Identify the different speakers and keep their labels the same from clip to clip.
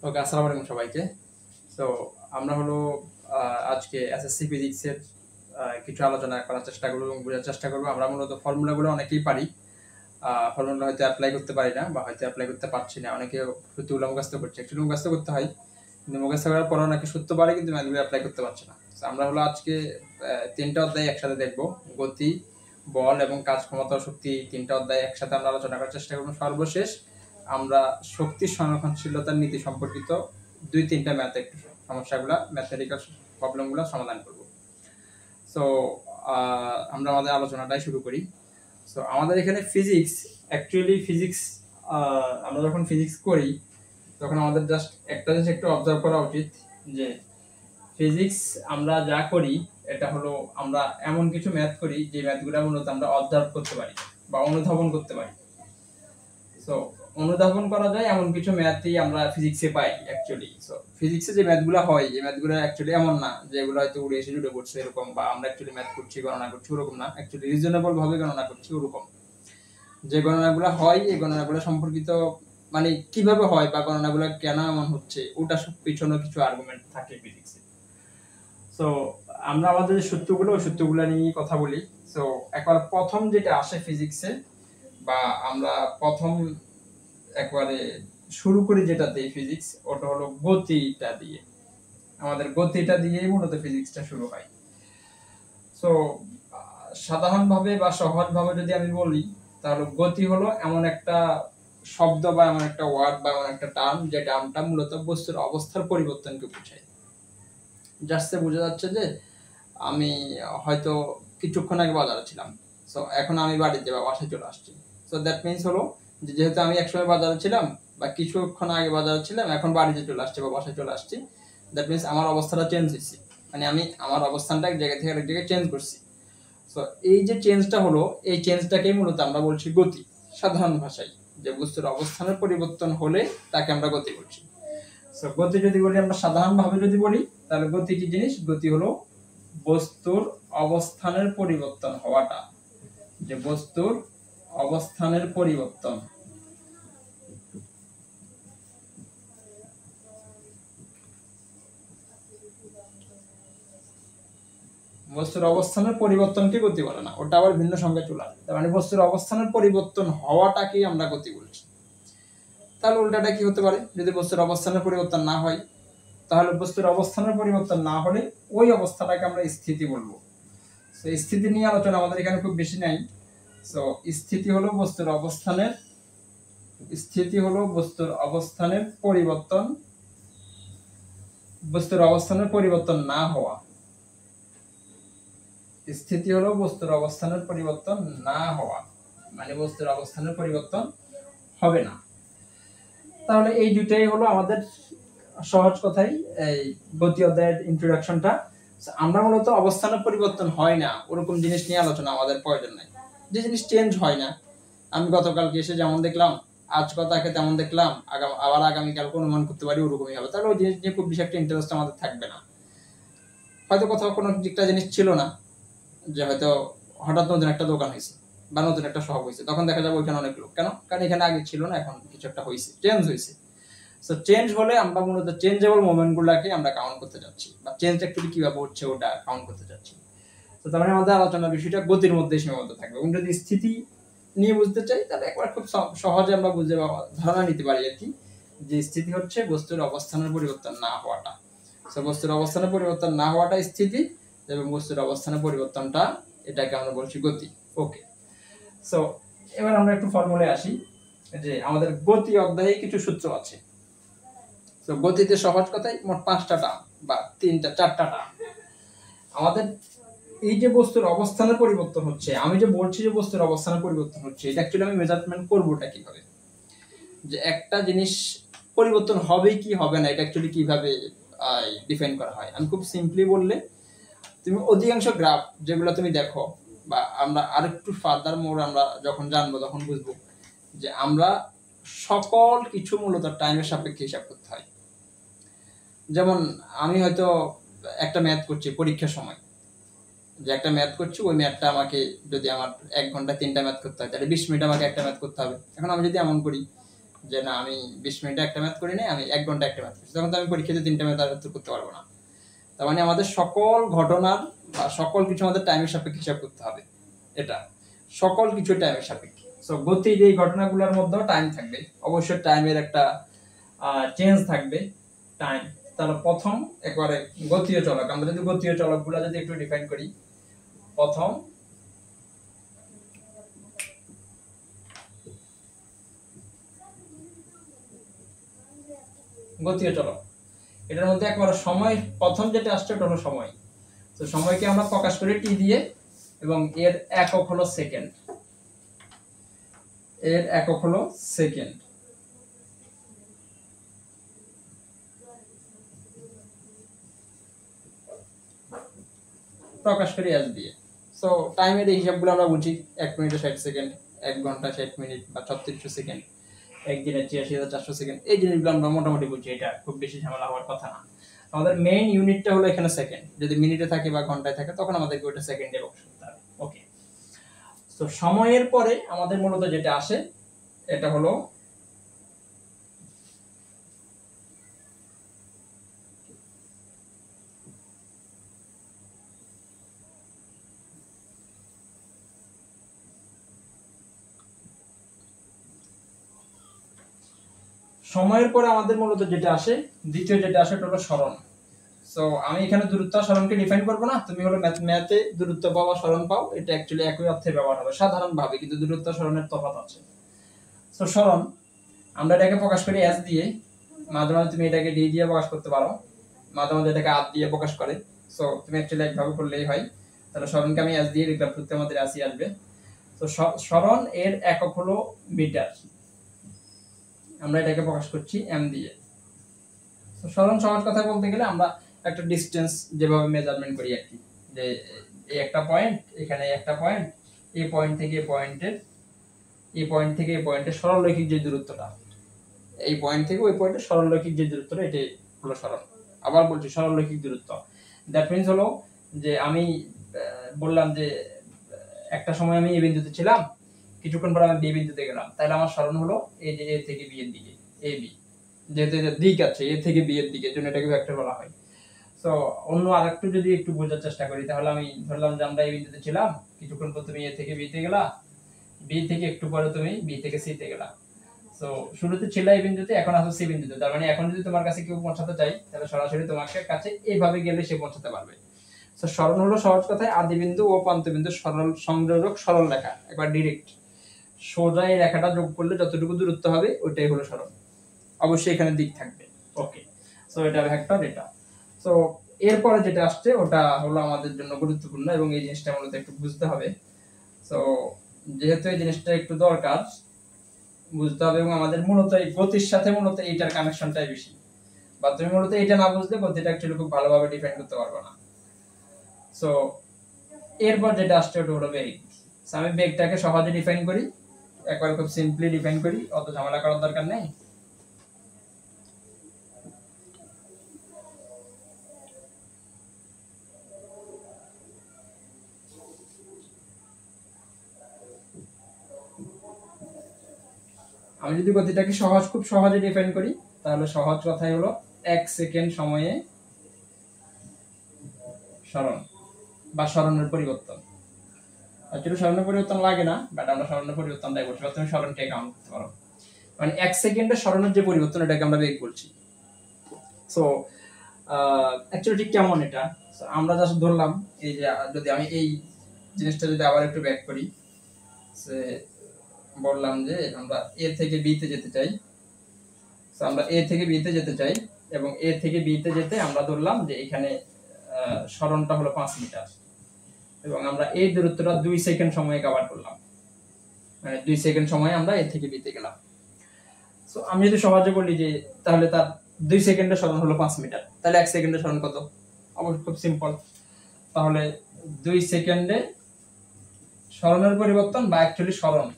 Speaker 1: ওকে, আসসালামু আলাইকুম সবাইকে। তো আমরা হলো আজকে এসএসসি ফিজিক্সের কিছু আলোচনা করার চেষ্টা করবো এবং বোঝার চেষ্টা করবো। আমরা মূলত ফর্মুলাগুলো অনেকেই পারি, ফর্মুলা হয়তো অ্যাপ্লাই করতে পারি না বা হয়তো অ্যাপ্লাই করতে পারছি না। অনেকে সূত্রগুলো মুখস্থ করছে, অ্যাকচুয়ালি মুখস্থ করতে হয়, কিন্তু মুখস্থ করার পরও নাকি সূত্র পারে কিন্তু ম্যাথগুলো অ্যাপ্লাই করতে পারছে না। তো আমরা হলো আজকে তিনটা অধ্যায় একসাথে দেখবো। গতি, বল এবং কাজ ক্ষমতা ও শক্তি, তিনটা অধ্যায় একসাথে আমরা আলোচনা করার চেষ্টা করবো। সর্বশেষ আমরা শক্তির সংরক্ষণশীলতার নীতি সম্পর্কিত দুই তিনটা ম্যাথ একটু সমস্যাগুলো, ম্যাথমেটিক্যাল প্রবলেমগুলো সমাধান করব। সো আমরা আমাদের আলোচনাটাই শুরু করি। সো আমাদের এখানে ফিজিক্স, অ্যাকচুয়ালি ফিজিক্স, আমরা যখন ফিজিক্স করি তখন আমাদের জাস্ট একটা জিনিস একটু অবজার্ভ করা উচিত যে ফিজিক্স আমরা যা করি এটা হলো আমরা এমন কিছু ম্যাথ করি যে ম্যাথগুলো মূলত আমরা অবজার্ভ করতে পারি বা অনুধাবন করতে পারি। সো অনুধাবন করা যায় এমন কিছু ম্যাথই আমরা ফিজিক্সে পাই অ্যাকচুয়ালি। সো ফিজিক্সে যে ম্যাথগুলো হয়, এই ম্যাথগুলো অ্যাকচুয়ালি এমন না যে এগুলো হয়তো উড়ে এসে জুড়ে পড়ছে এরকম, বা আমরা অ্যাকচুয়ালি ম্যাথ করছি গণনা করছি ওরকম না, অ্যাকচুয়ালি রিজনেবল ভাবে গণনা করছি ওরকম। যে গণনাগুলো হয় এই গণনাগুলো সম্পর্কিত মানে কিভাবে হয় বা গণনাগুলো কেন এমন হচ্ছে ওটা সব পিছনে কিছু আর্গুমেন্ট থাকে ফিজিক্সে। সো আমরা আমাদের সূত্রগুলো ওই সূত্রগুলো নিয়ে কথা বলি। সো একবার প্রথম যেটা আসে ফিজিক্সে, বা আমরা প্রথম একবারে শুরু করি যেটা দিয়ে ফিজিক্স, ওটা হলো গতিটা দিয়ে। আমাদের গতিটা দিয়েই মূলত ফিজিক্সটা শুরু হয়। সো সাধারণভাবে বা সহজভাবে যদি আমি বলি তাহলে গতি হলো এমন একটা শব্দ বা এমন একটা ওয়ার্ড বা এমন একটা টার্ম যে টার্মটা মূলত বস্তুর অবস্থার পরিবর্তনকে বোঝায়। জাস্ট বোঝা যাচ্ছে যে আমি হয়তো কিছুক্ষণ আগে বাজারে ছিলাম, সো এখন আমি বাড়িতে বা বাসায় চলে আসছি। সো দ্যাট মিনস হলো যে যেহেতু আমি একসময় বাজারে ছিলাম বা কিছুক্ষণ আগে বাজারে ছিলাম, এখন বাড়িতে চলে আসছি বা বাসায় চলে আসছি, দ্যাট মিনস আমার অবস্থাটা চেঞ্জ হয়েছে, মানে আমি আমার অবস্থানটা এক জায়গা থেকে আরেক জায়গায় চেঞ্জ করছি। সো এই যে চেঞ্জটা হলো, এই চেঞ্জটাকেই মূলত আমরা বলছি গতি সাধারণ ভাষায়। যে বস্তুর অবস্থানের পরিবর্তন হলে তাকে আমরা গতি বলছি। সো গতি যদি বলি, আমরা সাধারণভাবে যদি বলি তাহলে গতি কি জিনিস? গতি হলো বস্তুর অবস্থানের পরিবর্তন হওয়াটা, যে বস্তুর অবস্থানের পরিবর্তন। বস্তুর অবস্থানের পরিবর্তনকে গতি বলে না, ওটা আবার ভিন্ন সংজ্ঞা চলে আসে। তার মানে বস্তুর অবস্থানের পরিবর্তন হওয়াটাকেই আমরা গতি বলছি। তাহলে উল্টাটা কি হতে পারে? যদি বস্তুর অবস্থানের পরিবর্তন না হয়, তাহলে বস্তুর অবস্থানের পরিবর্তন না হলে ওই অবস্থাটাকে আমরা স্থিতি বলবো। সো স্থিতি নিয়ে আলোচনা আমাদের এখানে খুব বেশি নাই। সো স্থিতি হলো বস্তুর অবস্থানের, স্থিতি হলো বস্তুর অবস্থানের পরিবর্তন, বস্তুর অবস্থানের পরিবর্তন না হওয়া। স্থিতি হলো বস্তুর অবস্থানের পরিবর্তন না হওয়া, মানে বস্তুর অবস্থানের পরিবর্তন হবে না। তাহলে এই দুটাই হলো আমাদের সহজ কথাই এই গতি অধ্যায়ের ইন্ট্রোডাকশনটা। আমরা মূলত অবস্থানের পরিবর্তন হয় না ওরকম জিনিস নিয়ে আলোচনা আমাদের প্রয়োজন নাই। যে জিনিস চেঞ্জ হয় না, আমি গতকালকে এসে যেমন দেখলাম আজ কথাকে তেমন দেখলাম, আবার আগামীকালকে অনুমান করতে পারি ওরকমই হবে, তাহলে ওই জিনিস নিয়ে খুব বেশি একটা ইন্টারেস্ট আমাদের থাকবে না। হয়তো কোথাও কোনো একটা জিনিস ছিল না, যে হয়তো হঠাৎ নতুন একটা দোকান হয়েছে বা নতুন একটা শপ হয়েছে, তখন দেখা যাবে ওইখানে অনেক লোক, কেন? কারণ এখানে আগে ছিল না, এখন কিছু একটা হয়েছে, চেঞ্জ হয়েছে। সো চেঞ্জ হলে আমরা মূলত চেঞ্জেবল মোমেন্টগুলোকে আমরা কাউন্ট করতে যাচ্ছি, বা চেঞ্জ অ্যাকচুয়ালি কিভাবে হচ্ছে ওটা কাউন্ট করতে যাচ্ছি। তো তার মানে আমাদের আলোচনার বিষয়টা গতির মধ্যে সীমাবদ্ধ থাকবে। এবং যদি স্থিতি নিয়ে বুঝতে চাই তাহলে একবার খুব সহজে আমরা বুঝতে বা ধারণা নিতে পারি আর কি, যে স্থিতি হচ্ছে বস্তুর অবস্থানের পরিবর্তন না হওয়াটা। সো বস্তুর অবস্থানের পরিবর্তন না হওয়াটা স্থিতি, এবং বস্তুর অবস্থানের পরিবর্তনটা, এটাকে আমরা বলছি গতি। ওকে, সো এবার আমরা একটু ফর্মুলায় আসি, যে আমাদের গতি অধ্যায়ে কিছু সূত্র আছে। তো গতিতে সহজ কথাই মোট 5টা টার্ম বা 3টা 4টা টার্ম। আমাদের এই যে বস্তুর অবস্থানের পরিবর্তন হচ্ছে, আমি যে বলছি যে বস্তুর অবস্থানের পরিবর্তন হচ্ছে, এটা অ্যাকচুয়ালি আমি মেজারমেন্ট করবোটা কিভাবে? যে একটা জিনিস পরিবর্তন হবে কি হবে না, এটা অ্যাকচুয়ালি কিভাবে ডিফাইন করা হয়? আমি খুব সিম্পলি বললে, তুমি অধিকাংশ গ্রাফ যেগুলো তুমি দেখো, বা আমরা আরেকটু ফার্দার মোর আমরা যখন জানবো তখন বুঝবো যে আমরা সকল কিছু মূলত টাইমের সাপেক্ষে হিসাব করতে হয়। যেমন আমি হয়তো একটা ম্যাথ করছি পরীক্ষার সময়, যে একটা ম্যাথ করছি, ওই ম্যাথটা আমাকে যদি আমার 1 ঘন্টা 3টা ম্যাথ করতে হয়, তাহলে 20 মিনিট আমাকে একটা ম্যাথ করতে হবে। এখন আমি যদি এমন করি, যে না আমি 20 মিনিটে একটা ম্যাথ করি না, আমি 1 ঘন্টা একটা ম্যাথ করছি, তখন তো আমি পরীক্ষাতে 3টা ম্যাথ আর উত্তর করতে পারবো না। তার মানে আমাদের সকল ঘটনার বা সকল কিছু আমাদের টাইমের সাপেক্ষে হিসাব করতে হবে। এটা সকল কিছু টাইমের সাপেক্ষে। সো গতির এই ঘটনাগুলোর মধ্যেও টাইম থাকবে, অবশ্যই টাইমের একটা চেঞ্জ থাকবে টাইম। তাহলে প্রথম একবারে গতীয় চলক, আমরা যদি গতীয় চলকগুলো যদি একটু ডিফাইন করি, প্রথম গতীয় চলক, এটার মধ্যে একবার সময় প্রথম যেটা আসছে ওটা হলো সময়। তো সময়কে আমরা প্রকাশ করি টি দিয়ে, এবং এর একক হলো সেকেন্ড, এর একক হলো সেকেন্ড। প্রকাশ করি এস দিয়ে। সো টাইমের এই হিসাবগুলো আমরা বুঝি, 1 মিনিটে 60 সেকেন্ড, 1 ঘন্টা 60 মিনিট বা 3600 সেকেন্ড, একদিনে ৮৬,৪০০ সেকেন্ড, এই জিনিসগুলো আমরা মোটামুটি বুঝি, এটা খুব বেশি ঝামেলা হওয়ার কথা না। আমাদের মেইন ইউনিটটা হলো এখানে সেকেন্ড, যদি মিনিটে থাকে বা ঘন্টায় থাকে তখন আমাদেরকে ওটা সেকেন্ডে প্রকাশ করতে হবে। ওকে, তো সময়ের পরে আমাদের মূলত যেটা আসে এটা হলো সময়ের পরে আমাদের মূলত যেটা আসে, দ্বিতীয় যেটা আসে এটা হলো স্মরণ। সো আমি এখানে দূরত্ব স্মরণকে ডিফাইন করব না, তুমি হলো ম্যাথে দূরত্ব পাও বা স্মরণ পাও, এটা অ্যাকচুয়ালি একই অর্থে ব্যবহার হবে সাধারণভাবে, কিন্তু দূরত্ব স্মরণের তফাৎ আছে। সো স্মরণ আমরা এটাকে প্রকাশ করি এস দিয়ে, মাঝে মাঝে তুমি এটাকে ডি দিয়ে প্রকাশ করতে পারো, মাঝে মাঝে এটাকে আর দিয়ে প্রকাশ করে। সো তুমি অ্যাকচুয়ালি একভাবে করলেই হয়। তাহলে স্মরণকে আমি এস দিয়ে লিখলাম, সূত্রে আমাদের আসি আসবে। তো স্মরণ এর একক হলো মিটার, আমরা এটাকে প্রকাশ করছি এম দিয়ে। তো স্মরণ সহজ কথা বলতে গেলে আমরা একটা ডিসটেন্স যেভাবে মেজারমেন্ট করি আর কি, যে এই একটা পয়েন্ট, এখানে একটা পয়েন্ট, এই পয়েন্ট থেকে এই পয়েন্টের, এই পয়েন্ট থেকে এই পয়েন্টের সরলরৈখিক যে দূরত্বটা, এই পয়েন্ট থেকে ওই পয়েন্টের সরলরৈখিক যে দূরত্বটা, এটাই হলো স্মরণ। আবার বলছি সরলরৈখিক দূরত্ব, দ্যাট মিন্স হলো যে আমি বললাম যে একটা সময় আমি এই বিন্দুতে ছিলাম, কিছুক্ষণ পর আমি বি বিন্দুতে গেলাম, তাহলে আমার স্মরণ হলো এই যে এ থেকে বি এর দিকে, এ বি, যেহেতু এটা দিক আছে এ থেকে বি এর দিকে, জন্য এটাকে ভেক্টর বলা হয়। সো অন্য আরেকটু যদি একটু বোঝার চেষ্টা করি, তাহলে আমি ধরলাম যে আমরা এই বিন্দুতে ছিলাম, কিছুক্ষণ পর তুমি এ থেকে বি তে গেলা, বি থেকে একটু পরে তুমি বি থেকে সি তে গেলা। সো শুরুতে ছিল এই বিন্দুতে, এখন আসো সি বিন্দুতে, তার মানে এখন যদি তোমার কাছে কেউ পৌঁছাতে চাই, তাহলে সরাসরি তোমাকে কাছে এইভাবে গেলে সে পৌঁছাতে পারবে। সো স্মরণ হলো সহজ কথায় আদি বিন্দু ও প্রান্ত বিন্দু সরল সংযোজক সরল রেখা, একবার ডিরেক্ট সোজা এই রেখাটা যোগ করলে যতটুকু দূরত্ব হবে ওইটাই হলো স্মরণ। অবশ্যই এখানে দিক থাকবে। ওকে, সো এটা ভেক্টর এটা। সো এরপরে যেটা আসছে ওটা হলো আমাদের জন্য গুরুত্বপূর্ণ, এবং এই জিনিসটা মূলত একটু বুঝতে হবে। সো যেহেতু এই জিনিসটা একটু দরকার বুঝতে হবে, এবং আমাদের মূলত এই গতির সাথে মূলত এইটার কানেকশনটাই বেশি, বা তুমি মূলত এটা না বুঝলে গতিটা অ্যাকচুয়ালি খুব ভালোভাবে ডিফাইন করতে পারবে না। সো এরপর যেটা আসছে ওটা হলো বেগ। আমি বেগটাকে সহজে ডিফাইন করি, একবার খুব সিম্পলি ডিফাইন করি, অত ঝামেলা করার দরকার নেই। আমি যদি গতিটাকে খুব সহজে ডিফাইন করি, তাহলে সহজ কথাই হলো 1 সেকেন্ড সময়ে সরণ বা সরণের পরিবর্তন। অ্যাকচুয়ালি সরণের পরিবর্তন লাগে না, বাট আমরা সরণের পরিবর্তনটাই বলছি, বা তুমি সরণকে কাউন্ট করতে পারো, মানে 1 সেকেন্ডে সরণের যে পরিবর্তন এটাকে আমরা বেগ বলছি। সো অ্যাকচুয়ালি ঠিক কেমন এটা, আমরা জাস্ট ধরলাম এই যে যদি আমি এই জিনিসটা যদি আবার একটু ব্যাক করি, সে বললাম যে আমরা এ থেকে বি তে যেতে চাই। সো আমরা এ থেকে বি তে যেতে চাই, এবং এ থেকে বি তে যেতে আমরা ধরলাম যে এখানে সরণটা হলো 5 মিটার, এবং আমরা এই দূরত্বটা 2 সেকেন্ড সময়ে কভার করলাম, মানে 2 সেকেন্ড সময়ে আমরা এ থেকে বি তে গেলাম। সো আমি যদি সহজে বলি যে তাহলে তার 2 সেকেন্ডের সরণ হলো 5 মিটার, তাহলে 1 সেকেন্ডের সরণ কত? অবশ্যই খুব সিম্পল, তাহলে 2 সেকেন্ডে সরণের পরিবর্তন, বা অ্যাকচুয়ালি সরণ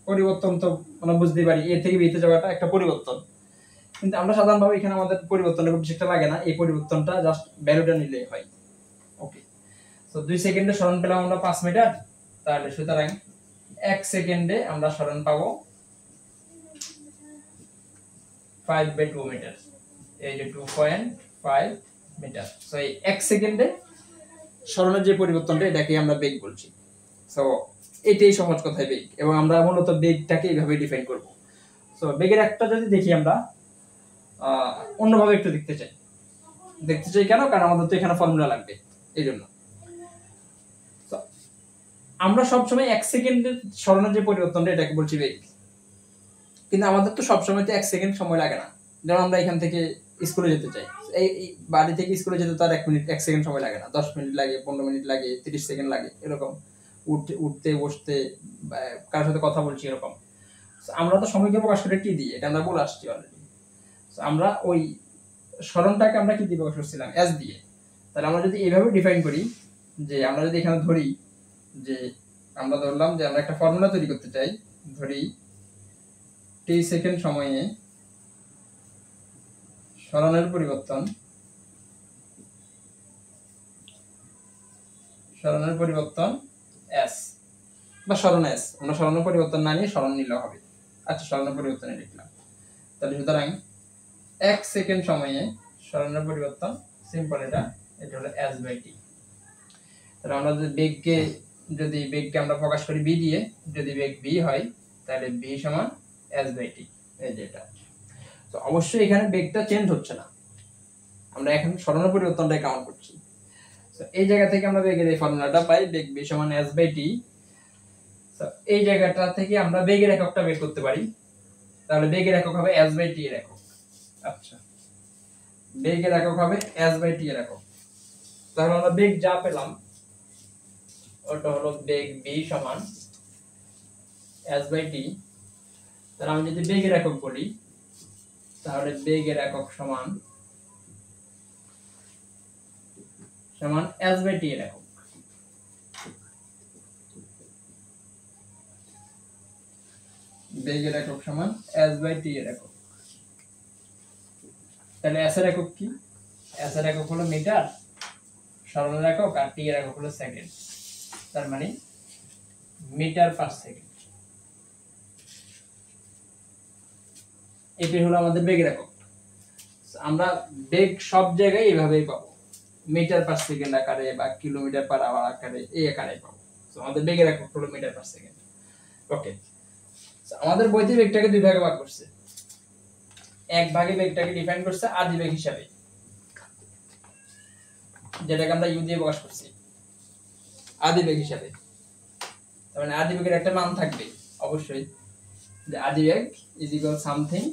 Speaker 1: পরিবর্তন তো আমরা বুঝতেই পারি, এ থেকে বি তে যাওয়াটা একটা পরিবর্তন, কিন্তু আমরা সাধারণভাবে এখানে আমাদের পরিবর্তনের খুব বেশি লাগে না, এই পরিবর্তনটা জাস্ট ভ্যালুটা নিলেই হয়। ওকে, সো 2 সেকেন্ডে সরণ পেলাম আমরা 5 মিটার, তাহলে সুতরাং 1 সেকেন্ডে আমরা সরণ পাবো 5/2 মিটার, এই যে 2.5 মিটার। সো এই 1 সেকেন্ডে সরণের যে পরিবর্তনটা এটাকে আমরা বেগ বলছি। সো এটাই সহজ কথায় বেগ, এবং আমরা মূলত বেগটাকে এইভাবে ডিফাইন করব। সো বেগের একটা যদি দেখি আমরা অন্যভাবে একটু দেখতে চাই কেন, কারণ আমাদের তো এখানে ফর্মুলা লাগবে এই জন্য। আমরা সবসময় 1 সেকেন্ডের সরণের যে পরিবর্তনটা এটাকে বলছি বেগ, কিন্তু আমাদের তো সবসময় তো 1 সেকেন্ড সময় লাগে না। যেমন আমরা এখান থেকে স্কুলে যেতে চাই, এই বাড়ি থেকে স্কুলে যেতে তো আর 1 সেকেন্ড সময় লাগে না, 10 মিনিট লাগে, 15 মিনিট লাগে, 30 সেকেন্ড লাগে, এরকম উঠতে বসতে কারোর সাথে কথা বলছি এরকম। আমরা তো সময়কে প্রকাশ করে টি দিয়ে, এটা আমরা বলে আসছি অলরেডি। আমরা ওই সরণটাকে আমরা কি দিয়ে প্রকাশ করছিলাম, এস দিয়ে। তাহলে আমরা যদি এইভাবে ডিফাইন করি, যে আমরা যদি এখানে ধরি যে আমরা ধরলাম যে আমরা একটা ফর্মুলা তৈরি করতে চাই, ধরি টি সেকেন্ড সময়ে সরণের পরিবর্তন এস, বা সরণ এস। আমরা সরণের পরিবর্তন না নিয়ে সরণ নিলেও হবে। আচ্ছা, সরণের পরিবর্তনে লিখলাম। তাহলে সুতরাং 1 সেকেন্ড সময়ে সরণের পরিবর্তন, সিম্পল এটা হলো s/t। তাহলে আমরা যদি বেগকে আমরা প্রকাশ করি b দিয়ে, যদি বেগ b হয় তাহলে b সমান s/t, এই যে এটা। তো অবশ্যই এখানে বেগটা চেঞ্জ হচ্ছে না, আমরা এখন সরণের পরিবর্তনটাই কাউন্ট করছি। তো এই জায়গা থেকে আমরা বেগের এই ফর্মুলাটা পাই, বেগ b সমান s/t। তো এই জায়গাটা থেকে আমরা বেগের এককটা বের করতে পারি। তাহলে বেগের একক হবে s/t এর একক। আচ্ছা, বেগের একক হবে s/t এর একক। তাহলে আমরা বেগ যা পেলাম ওটা হলো বেগ b সমান s/t। তাহলে আমি যদি বেগের একক বলি, তাহলে বেগের একক সমান s/t এর একক। বেগের একক সমান s/t এর একক। তাহলে s এর একক কি? s এর একক হলো মিটার, সরণের একক, আর t এর একক হলো সেকেন্ড। তার মানে মিটার পার সেকেন্ড। এটাই হলো আমাদের বেগের একক। আমরা বেগ সব জায়গায় এইভাবেই পাবো, মিটার পার সেকেন্ড আকারে বা কিলোমিটার পার আওয়ার আকারে, এই আকারে পাবো। তো আমাদের বেগের একক হলো মিটার পার সেকেন্ড। ওকে, আমাদের বইতে বেগটাকে দুই ভাগে ভাগ করছে। এক ভাগে বেগটাকে ডিফাইন করছে আদি বেগ হিসাবে, যেটাকে আমরা ইউ দিয়ে প্রকাশ করছি আদি বেগ হিসাবে। তার মানে আদি বেগের একটা মান থাকবে অবশ্যই, যে আদি বেগ ইজ ইকুয়াল সামথিং,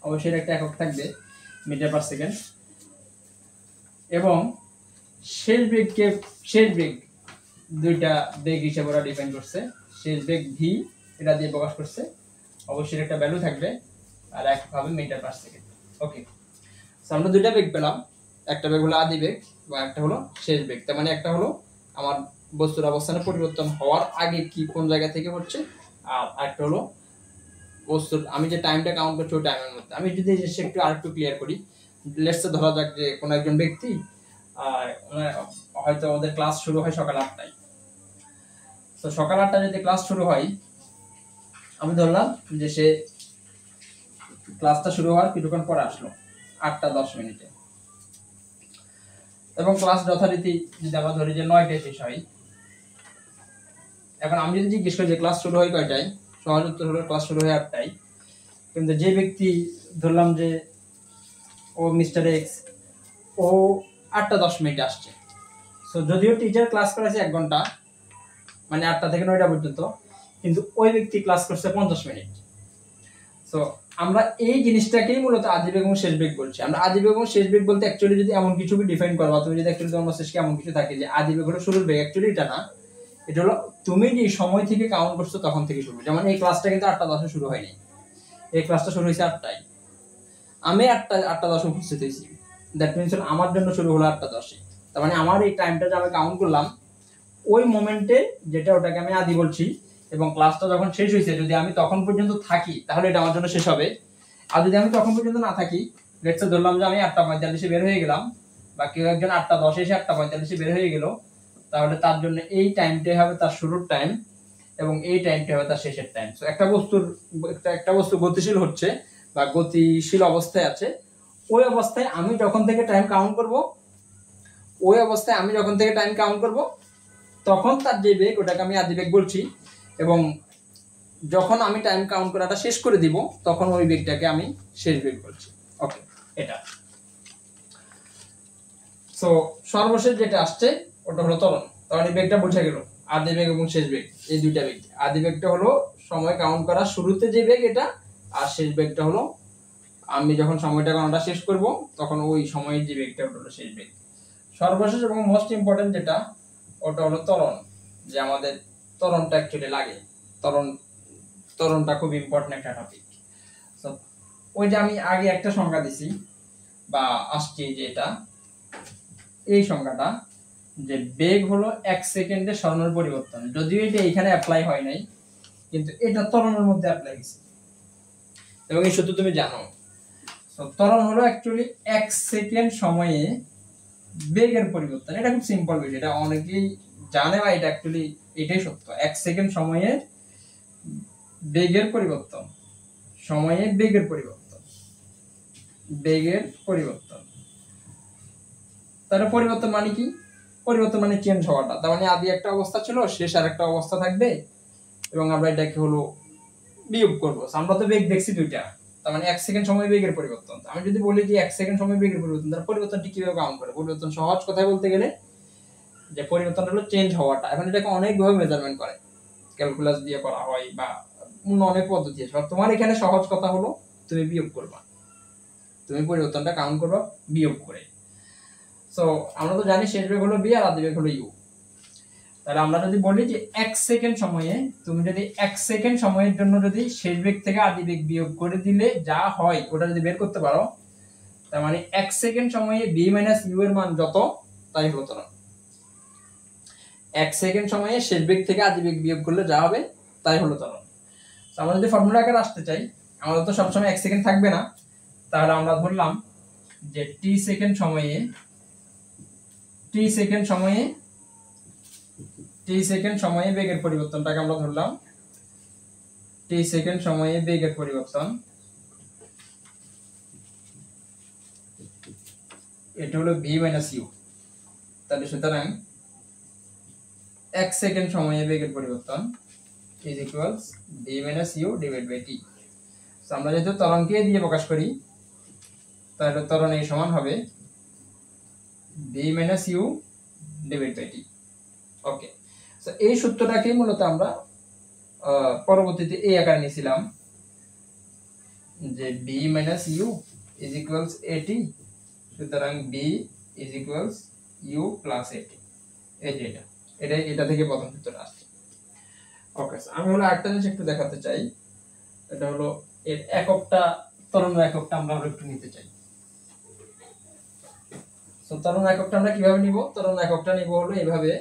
Speaker 1: অবশ্যই একটা একক থাকবে মিটার পার সেকেন্ড। এবং শেষ বেগ দুইটা বেগ হিসেবে ওরা ডিফাইন করছে। শেষ বেগ ভি, এটা দিয়ে প্রকাশ করছে, অবশ্যই একটা ভ্যালু থাকবে, আর এক হবে মিটার পার সেকেন্ড। ওকে, আমরা দুইটা বেগ পেলাম, একটা বেগ হলো আদি বেগ এবং একটা হলো শেষ বেগ। তার মানে একটা হলো আমার বস্তুর অবস্থানের পরিবর্তন হওয়ার আগে কি কোন জায়গা থেকে হচ্ছে, আর একটা হলো বস্তুর আমি যে টাইমটা কাউন্ট করছি ওই টাইমের মধ্যে। আমি যদি একটু আরেকটু ক্লিয়ার করি, লেটস ধরা যাক যে কোনো একজন ব্যক্তি হয়তো ওদের ক্লাস শুরু হয় সকাল 8টায়। তো সকাল 8টায় যদি ক্লাস শুরু হয়, আমি ধরলাম যে সে ক্লাসটা শুরু হওয়ার কিছুক্ষণ পরে আসলো 8টা 10 মিনিটে, এবং ক্লাস যথারীতি যদি আমরা ধরি যে 9টায় শেষ হয়। এখন আমি যদি জিজ্ঞেস করি যে ক্লাস শুরু হয় কয়টায়, সহজ উত্তর হলো ক্লাস শুরু হয় 8টায়। কিন্তু যে ব্যক্তি ধরলাম যে ও মিস্টার এক্স, ও 8টা 10 মিনিটে আসছে। সো যদিও টিচার ক্লাস করেছে 1 ঘন্টা, মানে 8টা থেকে 9টা পর্যন্ত, কিন্তু ওই ব্যক্তি ক্লাস করছে 50 মিনিট। সো আমরা এই জিনিসটাকেই মূলত আদি বেগ এবং শেষ বেগ বলছি। আমরা আদি বেগ এবং শেষ বেগ বলতে অ্যাকচুয়ালি যদি এমন কিছু ডিফাইন করবা, তুমি যদি অ্যাকচুয়ালি তোমার মস্তিষ্কে এমন কিছু থাকে যে আদি বেগ হলো শুরুর বেগ, অ্যাকচুয়ালি এটা না। এটা হলো তুমি যে সময় থেকে কাউন্ট করছো তখন থেকে শুরু। যেমন এই ক্লাসটা কিন্তু 8টা 10-এ শুরু হয়নি, এই ক্লাসটা শুরু হয়েছে 8টায়, আমি 8টা 10-এ উপস্থিত হয়েছি। দ্যাট মিনস আমার জন্য শুরু হলো 8টা 10-এ। তার মানে আমার এই টাইমটা যে আমি কাউন্ট করলাম ওই মোমেন্টে, যেটা ওটাকে আমি আদি বলছি, এবং ক্লাসটা যখন শেষ হয়েছে যদি আমি তখন পর্যন্ত থাকি তাহলে এটা আমার জন্য শেষ হবে। আর যদি আমি তখন পর্যন্ত না থাকি, লেটস ধরলাম যে আমি 8টা 45-এ বের হয়ে গেলাম, বা কেউ একজন 8টা 10-এ এসে 8টা 45-এ বের হয়ে গেল, তাহলে তার জন্য এই টাইমটাই হবে তার শুরুর টাইম, এবং এই টাইমটা হবে তার শেষের টাইম। সো একটা বস্তু গতিশীল হচ্ছে বা গতিশীল অবস্থায় আছে, ওই অবস্থায় আমি যখন থেকে টাইম কাউন্ট করব তখন তার যে বেগ ওটাকে আমি আদি বেগ বলছি, এবং যখন আমি টাইম কাউন্ট করাটা শেষ করে দিব তখন ওই বেগটাকে আমি শেষ বেগ বলছি। ওকে, এটা। সো সর্বশেষ যেটা আসছে ওটা হলো ত্বরণ। তাহলে বেগটা বুঝে গেল, আদি বেগ এবং শেষ বেগ, এই দুইটা বেগ। আদি বেগটা হলো সময় কাউন্ট করার শুরুতে যে বেগ এটা, আর শেষ বেগটা হলো আমি যখন সময়টা গণনা শেষ করব তখন ওই সময়ের যে বেগটা ওটা হলো শেষ বেগ। সর্বশেষ এবং মোস্ট ইম্পর্টেন্ট যেটা ওটা হলো ত্বরণ, যে আমাদের ত্বরণটা অ্যাকচুয়ালি লাগে। ত্বরণটা খুব ইম্পর্টেন্ট একটা টপিক। সো ওইটা আমি আগে একটা সংজ্ঞা দিছি বা আসছি, যে এটা এই সংজ্ঞাটা, যে বেগ হলো 1 সেকেন্ডে সরণের পরিবর্তন। যদিও এটা এখানে অ্যাপ্লাই হয় নাই, কিন্তু এটা ত্বরণের মধ্যে অ্যাপ্লাই হয়েছে এবং এই সূত্র তুমি জানো। সো ত্বরণ হলো অ্যাকচুয়ালি 1 সেকেন্ড সময়ে বেগের পরিবর্তন। এটা খুব সিম্পল বিষয়, এটা অনেকেই জানে বা এটা অ্যাকচুয়ালি এটাই সত্য। 1 সেকেন্ড সময়ে বেগের পরিবর্তন, বেগের পরিবর্তন। তাহলে পরিবর্তন মানে কি? পরিবর্তন মানে চেঞ্জ হওয়াটা। তার মানে আদি একটা অবস্থা ছিল, শেষ আর একটা অবস্থা থাকবে, এবং আমরা এটাকে হলো বিয়োগ করব। আমরা তো বেগ দেখছি দুইটা, তার মানে 1 সেকেন্ড সময় বেগের পরিবর্তন। আমি যদি বলি যে 1 সেকেন্ড সময় বেগের পরিবর্তন, তাহলে পরিবর্তনটি কিভাবে কাউন্ট করে? পরিবর্তন সহজ কথায় বলতে গেলে যে পরিবর্তন হলো চেঞ্জ হওয়াটা। এখন এটাকে অনেকভাবে মেজারমেন্ট করে, ক্যালকুলাস দিয়ে করা হয় বা অন্য অনেক পদ্ধতি আছে। তোমার এখানে সহজ কথা হলো তুমি বিয়োগ করবা, তুমি পরিবর্তনটা কাউন্ট করবা বিয়োগ করে। সো আমরা তো জানি শেষ বেগ হলো বি আর আদি বেগ হলো ইউ। তাহলে আমরা যদি বলি যে 1 সেকেন্ড সময়ে, তুমি যদি 1 সেকেন্ড সময়ের জন্য যদি শেষ বেগ থেকে আদি বেগ বিয়োগ করে দিলে যা হয় ওটা যদি বের করতে পারো, তার মানে 1 সেকেন্ড সময়ে বি মাইনাস ইউ এর মান যত, তাই হলো ত্বরণ। 1 সেকেন্ড সময়ে শেষ বেগ থেকে আদি বেগ বিয়োগ করলে যা হবে তাই হলো ত্বরণ। আমরা যদি ফর্মুলা আকারে আসতে চাই, আমাদের তো সবসময় 1 সেকেন্ড থাকবে না, তাহলে আমরা ধরলাম যে টি সেকেন্ড সময়ে বেগের পরিবর্তনটাকে আমরা ধরলাম, টি সেকেন্ড সময়ে বেগের পরিবর্তন, এটা হলো ভি মাইনাস ইউ। তাহলে সুতরাং 1 সেকেন্ড সময়ে বেগের পরিবর্তন is equals v minus u divide by t. আমরা যেহেতু ত্বরণকে দিয়ে প্রকাশ করি, তাহলে ত্বরণ এই সমান হবে v minus u divide by t. Okay, so এই সূত্রটাকে মূলত আমরা পরবর্তীতে এই আকারে নিয়েছিলাম, যে v minus u is equals a t, সুতরাং v is equals u plus a t. এই যে এটা থেকে প্রথম সূত্রটা আসছে। ওকে, আমি হলো আরেকটা জিনিস একটু দেখাতে চাই, এটা হলো এর এককটা, ত্বরণ এককটা আমরা একটু নিতে চাই। সো ত্বরণ এককটা আমরা কিভাবে নিব? ত্বরণ এককটা নিব হলো এইভাবে,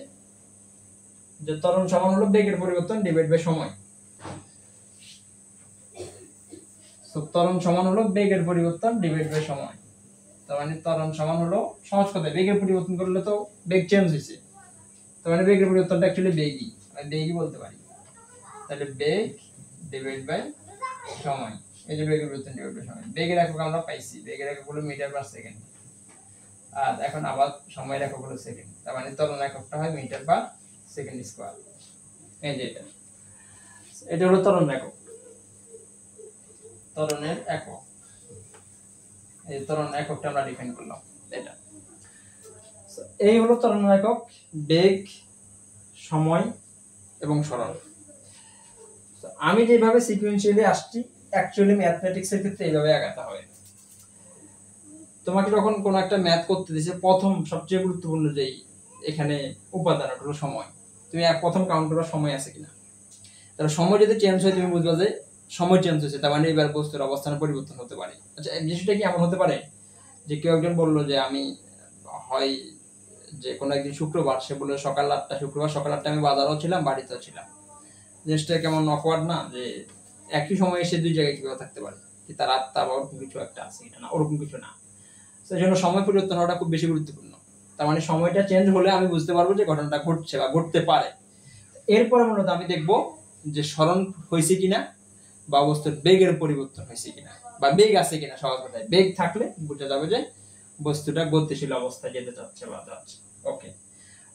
Speaker 1: যে ত্বরণ সমান হলো বেগের পরিবর্তন ডিভাইড বাই সময়। সো ত্বরণ সমান হলো বেগের পরিবর্তন ডিভাইড বাই সময়। তার মানে ত্বরণ সমান হলো, সহজ কথায় বেগের পরিবর্তন করলে তো বেগ চেঞ্জ হইছে, তার মানে বেগের পরিবর্তনটা অ্যাকচুয়ালি বেগই বলতে পারি। তাহলে বেগ ডিভাইড বাই সময়, এই যে বেগের পরিবর্তন ডিভাইড বাই সময়। বেগের একক আমরা পাইছি, বেগের একক হলো মিটার পার সেকেন্ড, আর এখন আবার সময়ের একক হলো সেকেন্ড। তার মানে ত্বরণ এককটা হয় মিটার পার সেকেন্ড স্কয়ার। এই যে এটা হলো ত্বরণ একক, ত্বরণের একক। এই ত্বরণ এককটা আমরা ডিফাইন করলাম, এটা। এই হলো ত্বরণ একক, বেগ, সময় এবং সরণ। আমি যেভাবে সিকোয়েন্সিয়ালি আসছি, অ্যাকচুয়ালি ম্যাথমেটিক্স এর ক্ষেত্রে এইভাবে আগাতে হবে। তোমাকে যখন কোন একটা ম্যাথ করতে দিছে, প্রথম সবচেয়ে গুরুত্বপূর্ণ যেই এখানে উপাদান হলো সময়। তুমি প্রথম কাউন্ট করার সময় আছে কিনা, তাহলে সময় যদি চেঞ্জ হয় তুমি বুঝবা যে সময় চেঞ্জ হয়েছে, তার মানে এবার বস্তুর অবস্থান পরিবর্তন হতে পারে। আচ্ছা, বিষয়টা কি এমন হতে পারে যে কেউ একজন বললো যে আমি হয় যে কোনো একদিন শুক্রবার, সে বললো সকাল 8টা, শুক্রবার সকাল 8টা আমি বাজারও ছিলাম বাড়িতেও ছিলাম। জিনিসটা কেমন অকওয়ার্ড না, যে একই সময়ে সে দুই জায়গায় কিভাবে থাকতে পারে, কি তার আত্মা বা ওরকম কিছু একটা আছে, এটা না, ওরকম কিছু না। সেই জন্য সময় পরিবর্তন হওয়াটা খুব বেশি গুরুত্বপূর্ণ। তার মানে সময়টা চেঞ্জ হলে আমি বুঝতে পারবো যে ঘটনাটা ঘটছে বা ঘটতে পারে। এরপরে মূলত আমি দেখবো যে সরণ হয়েছে কিনা বা বস্তুর বেগের পরিবর্তন হয়েছে কিনা বা বেগ আছে কিনা। সহজ কথায় বেগ থাকলে বোঝা যাবে যে বস্তুটা গতিশীল অবস্থায় যেতে চাচ্ছে বা যাচ্ছে। ওকে,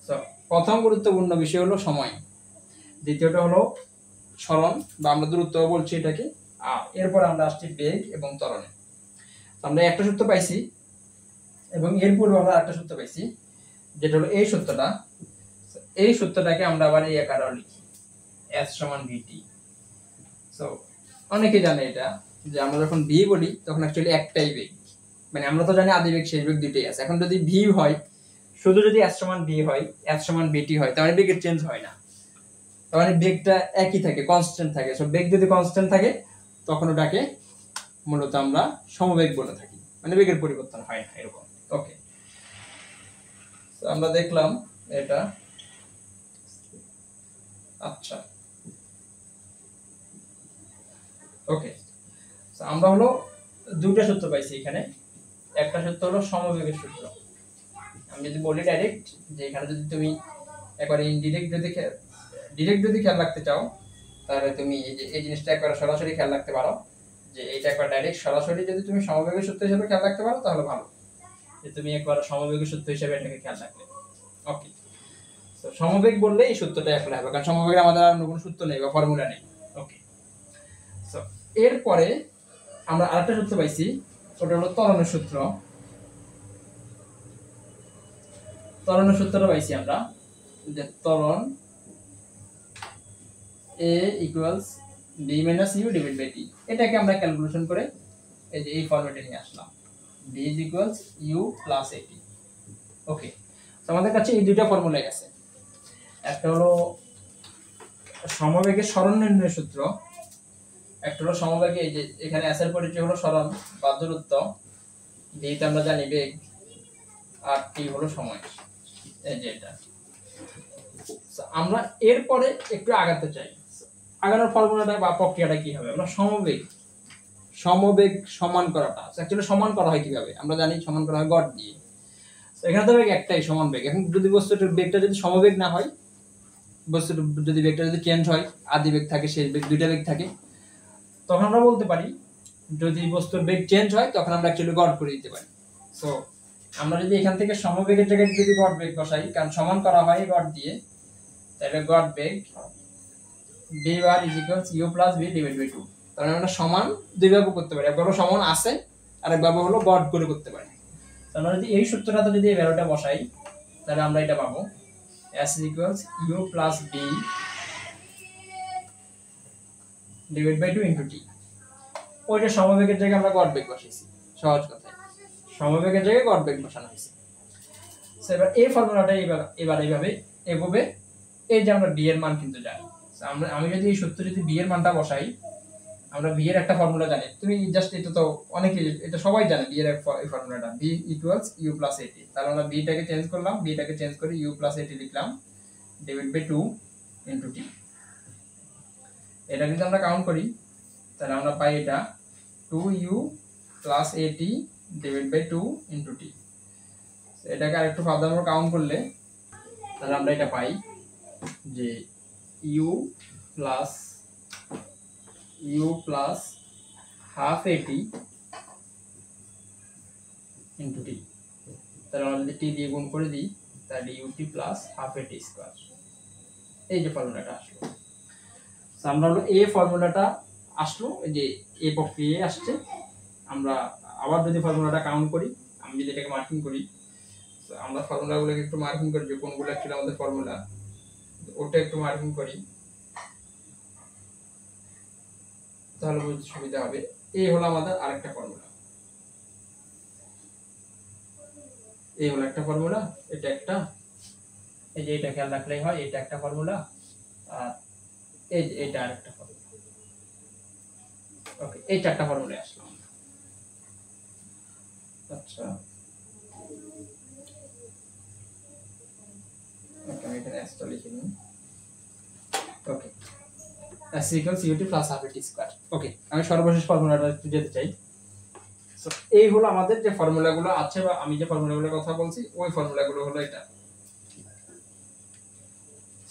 Speaker 1: সো প্রথম গুরুত্বপূর্ণ বিষয় হলো সময়, দ্বিতীয়টা হলো সরণ বা আমরা দূরত্ব বলছি এটাকে, আর এরপর আমরা আসছি বেগ এবং ত্বরণে। আমরা একটা সূত্র পাইছি এবং এরপর আমরা একটা সূত্র পাইছি যেটা হলো এই সূত্রটা। এই সূত্রটাকে আমরা আবার এই আকারে লিখি s সমান vt। সো অনেকে জানে এটা যে আমরা যখন v বলি তখন অ্যাকচুয়ালি একটাই বেগ, মানে আমরা তো জানি আদি বেগ শেষ বেগ দুটোই আছে। এখন যদি v হয়, শুধু যদি s সমান v হয়, s সমান vt হয়, তাহলে বেগের চেঞ্জ হয় না, তার মানে বেগটা একই থাকে, কনস্ট্যান্ট থাকে। সো বেগ যদি কনস্ট্যান্ট থাকে তখন ওটাকে মূলত আমরা সমবেগ বলে থাকি, মানে বেগের পরিবর্তন হয় না এরকম। ওকে, তো আমরা দেখলাম এটা। আচ্ছা, ওকে, তো আমরা হলো দুইটা সূত্র পাইছি এখানে। একটা সূত্র হলো সমবেগের সূত্র। আমি যদি বলি ডাইরেক্ট যে এখানে যদি তুমি একবার ইনডিরেক্ট ডিরেক্ট যদি খেয়াল রাখতে চাও, তাহলে তুমি এই যে এই জিনিসটা একবার সরাসরি খেয়াল রাখতে পারো, যে এটা একবার ডাইরেক্ট সরাসরি যদি তুমি সমবেগের সূত্র হিসেবে খেয়াল রাখতে পারো তাহলে ভালো, যে তুমি একবার সমবেগের সূত্র হিসেবে এটাকে খেয়াল রাখলে। ওকে, তো সমবেগ বললে এই সূত্রটা অ্যাপ্লাই হবে, কারণ সমবেগের আমাদের আর কোনো সূত্র নেই বা ফর্মুলা নেই। ওকে, সো এরপরে আমরা আরেকটা সূত্র পাইছি, ওটা হলো ত্বরণের সূত্র। ত্বরণের সূত্রটা পাইছি আমরা যে ত্বরণ a equals b minus u divided by t। এটাকে আমরা ক্যালকুলেশন করে এই যে এই ফরম্যাটে নিয়ে আসলাম, b is equals u plus at। ওকে, তো আমাদের কাছে এই দুইটা ফর্মুলাই আছে। একটা হলো সমবেগের সরণ নির্ণয়ের সূত্র, একটা হলো সমবেগে এই যে এখানে s এর পরিচয় হলো সরণ বা দূরত্ব, d তে আমরা জানি বেগ, আর t হলো সময়, এই যে এটা। আমরা এরপরে একটু আগাতে চাই। আগানোর ফর্মুলাটা বা প্রক্রিয়াটা কি হবে? আমরা সমবেগ সমান করাটা, অ্যাকচুয়ালি সমান করা হয় কিভাবে? আমরা জানি সমান করা হয় গড় দিয়ে। এখানে তো বেগ একটাই, সমান বেগ। এখন যদি বস্তুটার বেগটা যদি সমবেগ না হয়, বস্তুর যদি বেগটা যদি চেঞ্জ হয়, আদি বেগ থাকে, শেষ বেগ, দুইটা বেগ থাকে, তখন আমরা বলতে পারি যদি বস্তুর বেগ চেঞ্জ হয় তখন আমরা অ্যাকচুয়ালি গড় করে দিতে পারি। সো আমরা যদি এখান থেকে সমবেগের জায়গায় যদি গড় বেগ বসাই, কারণ সমান করা হয় গড় দিয়ে, তাহলে গড় বেগ b bar is equals u plus v divided by 2। তাহলে আমরা সমান দুইভাবে করতে পারি, একবার সমান আছে আর একবার হলো গড় করে করতে পারি। তাহলে যদি এই সূত্রটাতে যদি এই ভ্যালুটা বসাই, তাহলে আমরা এটা পাবো s is equals u plus v divided by 2 into t। ওইটা সমবেগের জায়গায় আমরা গড় বেগ বসাইছি, সহজ কথায় সমবেগের জায়গায় গড় বেগ বসানো হয়েছে। সো এবার এই ফর্মুলাটা এবার এইভাবে এই যে আমরা b এর মান কিন্তু জানি। আমি যদি এই সূত্রে যদি b এর মানটা বসাই, আমরা b এর একটা ফর্মুলা জানি, তুমি জাস্ট এটা তো অনেকে এটা সবাই জানে, b এর এই ফর্মুলাটা b equals u plus at। তাহলে আমরা b টাকে চেঞ্জ করলাম, b টাকে চেঞ্জ করে u plus at লিখলাম divided by 2 into t। এটা যদি আমরা কাউন্ট করি তাহলে আমরা পাই এটা 2u plus at divided by 2 into t। এটাকে আরেকটু ফার্দার আমরা কাউন্ট করলে তাহলে আমরা এটা পাই যে u plus half at into t। তাহলে আমরা যদি t দিয়ে গুণ করে দিই তাহলে ut plus half at square. এই যে ফর্মুলাটা আসলো, আমরা হলো এই ফর্মুলাটা আসলো, এই যে এই প্রক্রিয়ায় আসছে। আমরা আবার যদি ফর্মুলাটা কাউন্ট করি, আমি যদি এটাকে মার্কিং করি, আমরা ফর্মুলাগুলোকে একটু মার্কিং করি যে কোনগুলো অ্যাকচুয়ালি আমাদের ফর্মুলা, ওটা একটু মার্কিং করি তাহলে বুঝতে সুবিধা হবে। এই হলো আমাদের আরেকটা ফর্মুলা, এই হলো একটা ফর্মুলা, এটা একটা, এই যে এটা খেয়াল রাখলেই হয়, এটা একটা ফর্মুলা, আর এই যে এটা আরেকটা ফর্মুলা। ওকে, এই চারটা ফর্মুলা আসলাম। আচ্ছা, ওকে, আমি এখানে s টা লিখে নিই। Okay, s equals ut plus half at square. Okay, আমি সর্বশেষ ফর্মুলাটা একটু যেতে চাই। সো এই হলো আমাদের যে ফর্মুলাগুলো আছে বা আমি যে ফর্মুলাগুলোর কথা বলছি, ওই ফর্মুলাগুলো হলো এটা।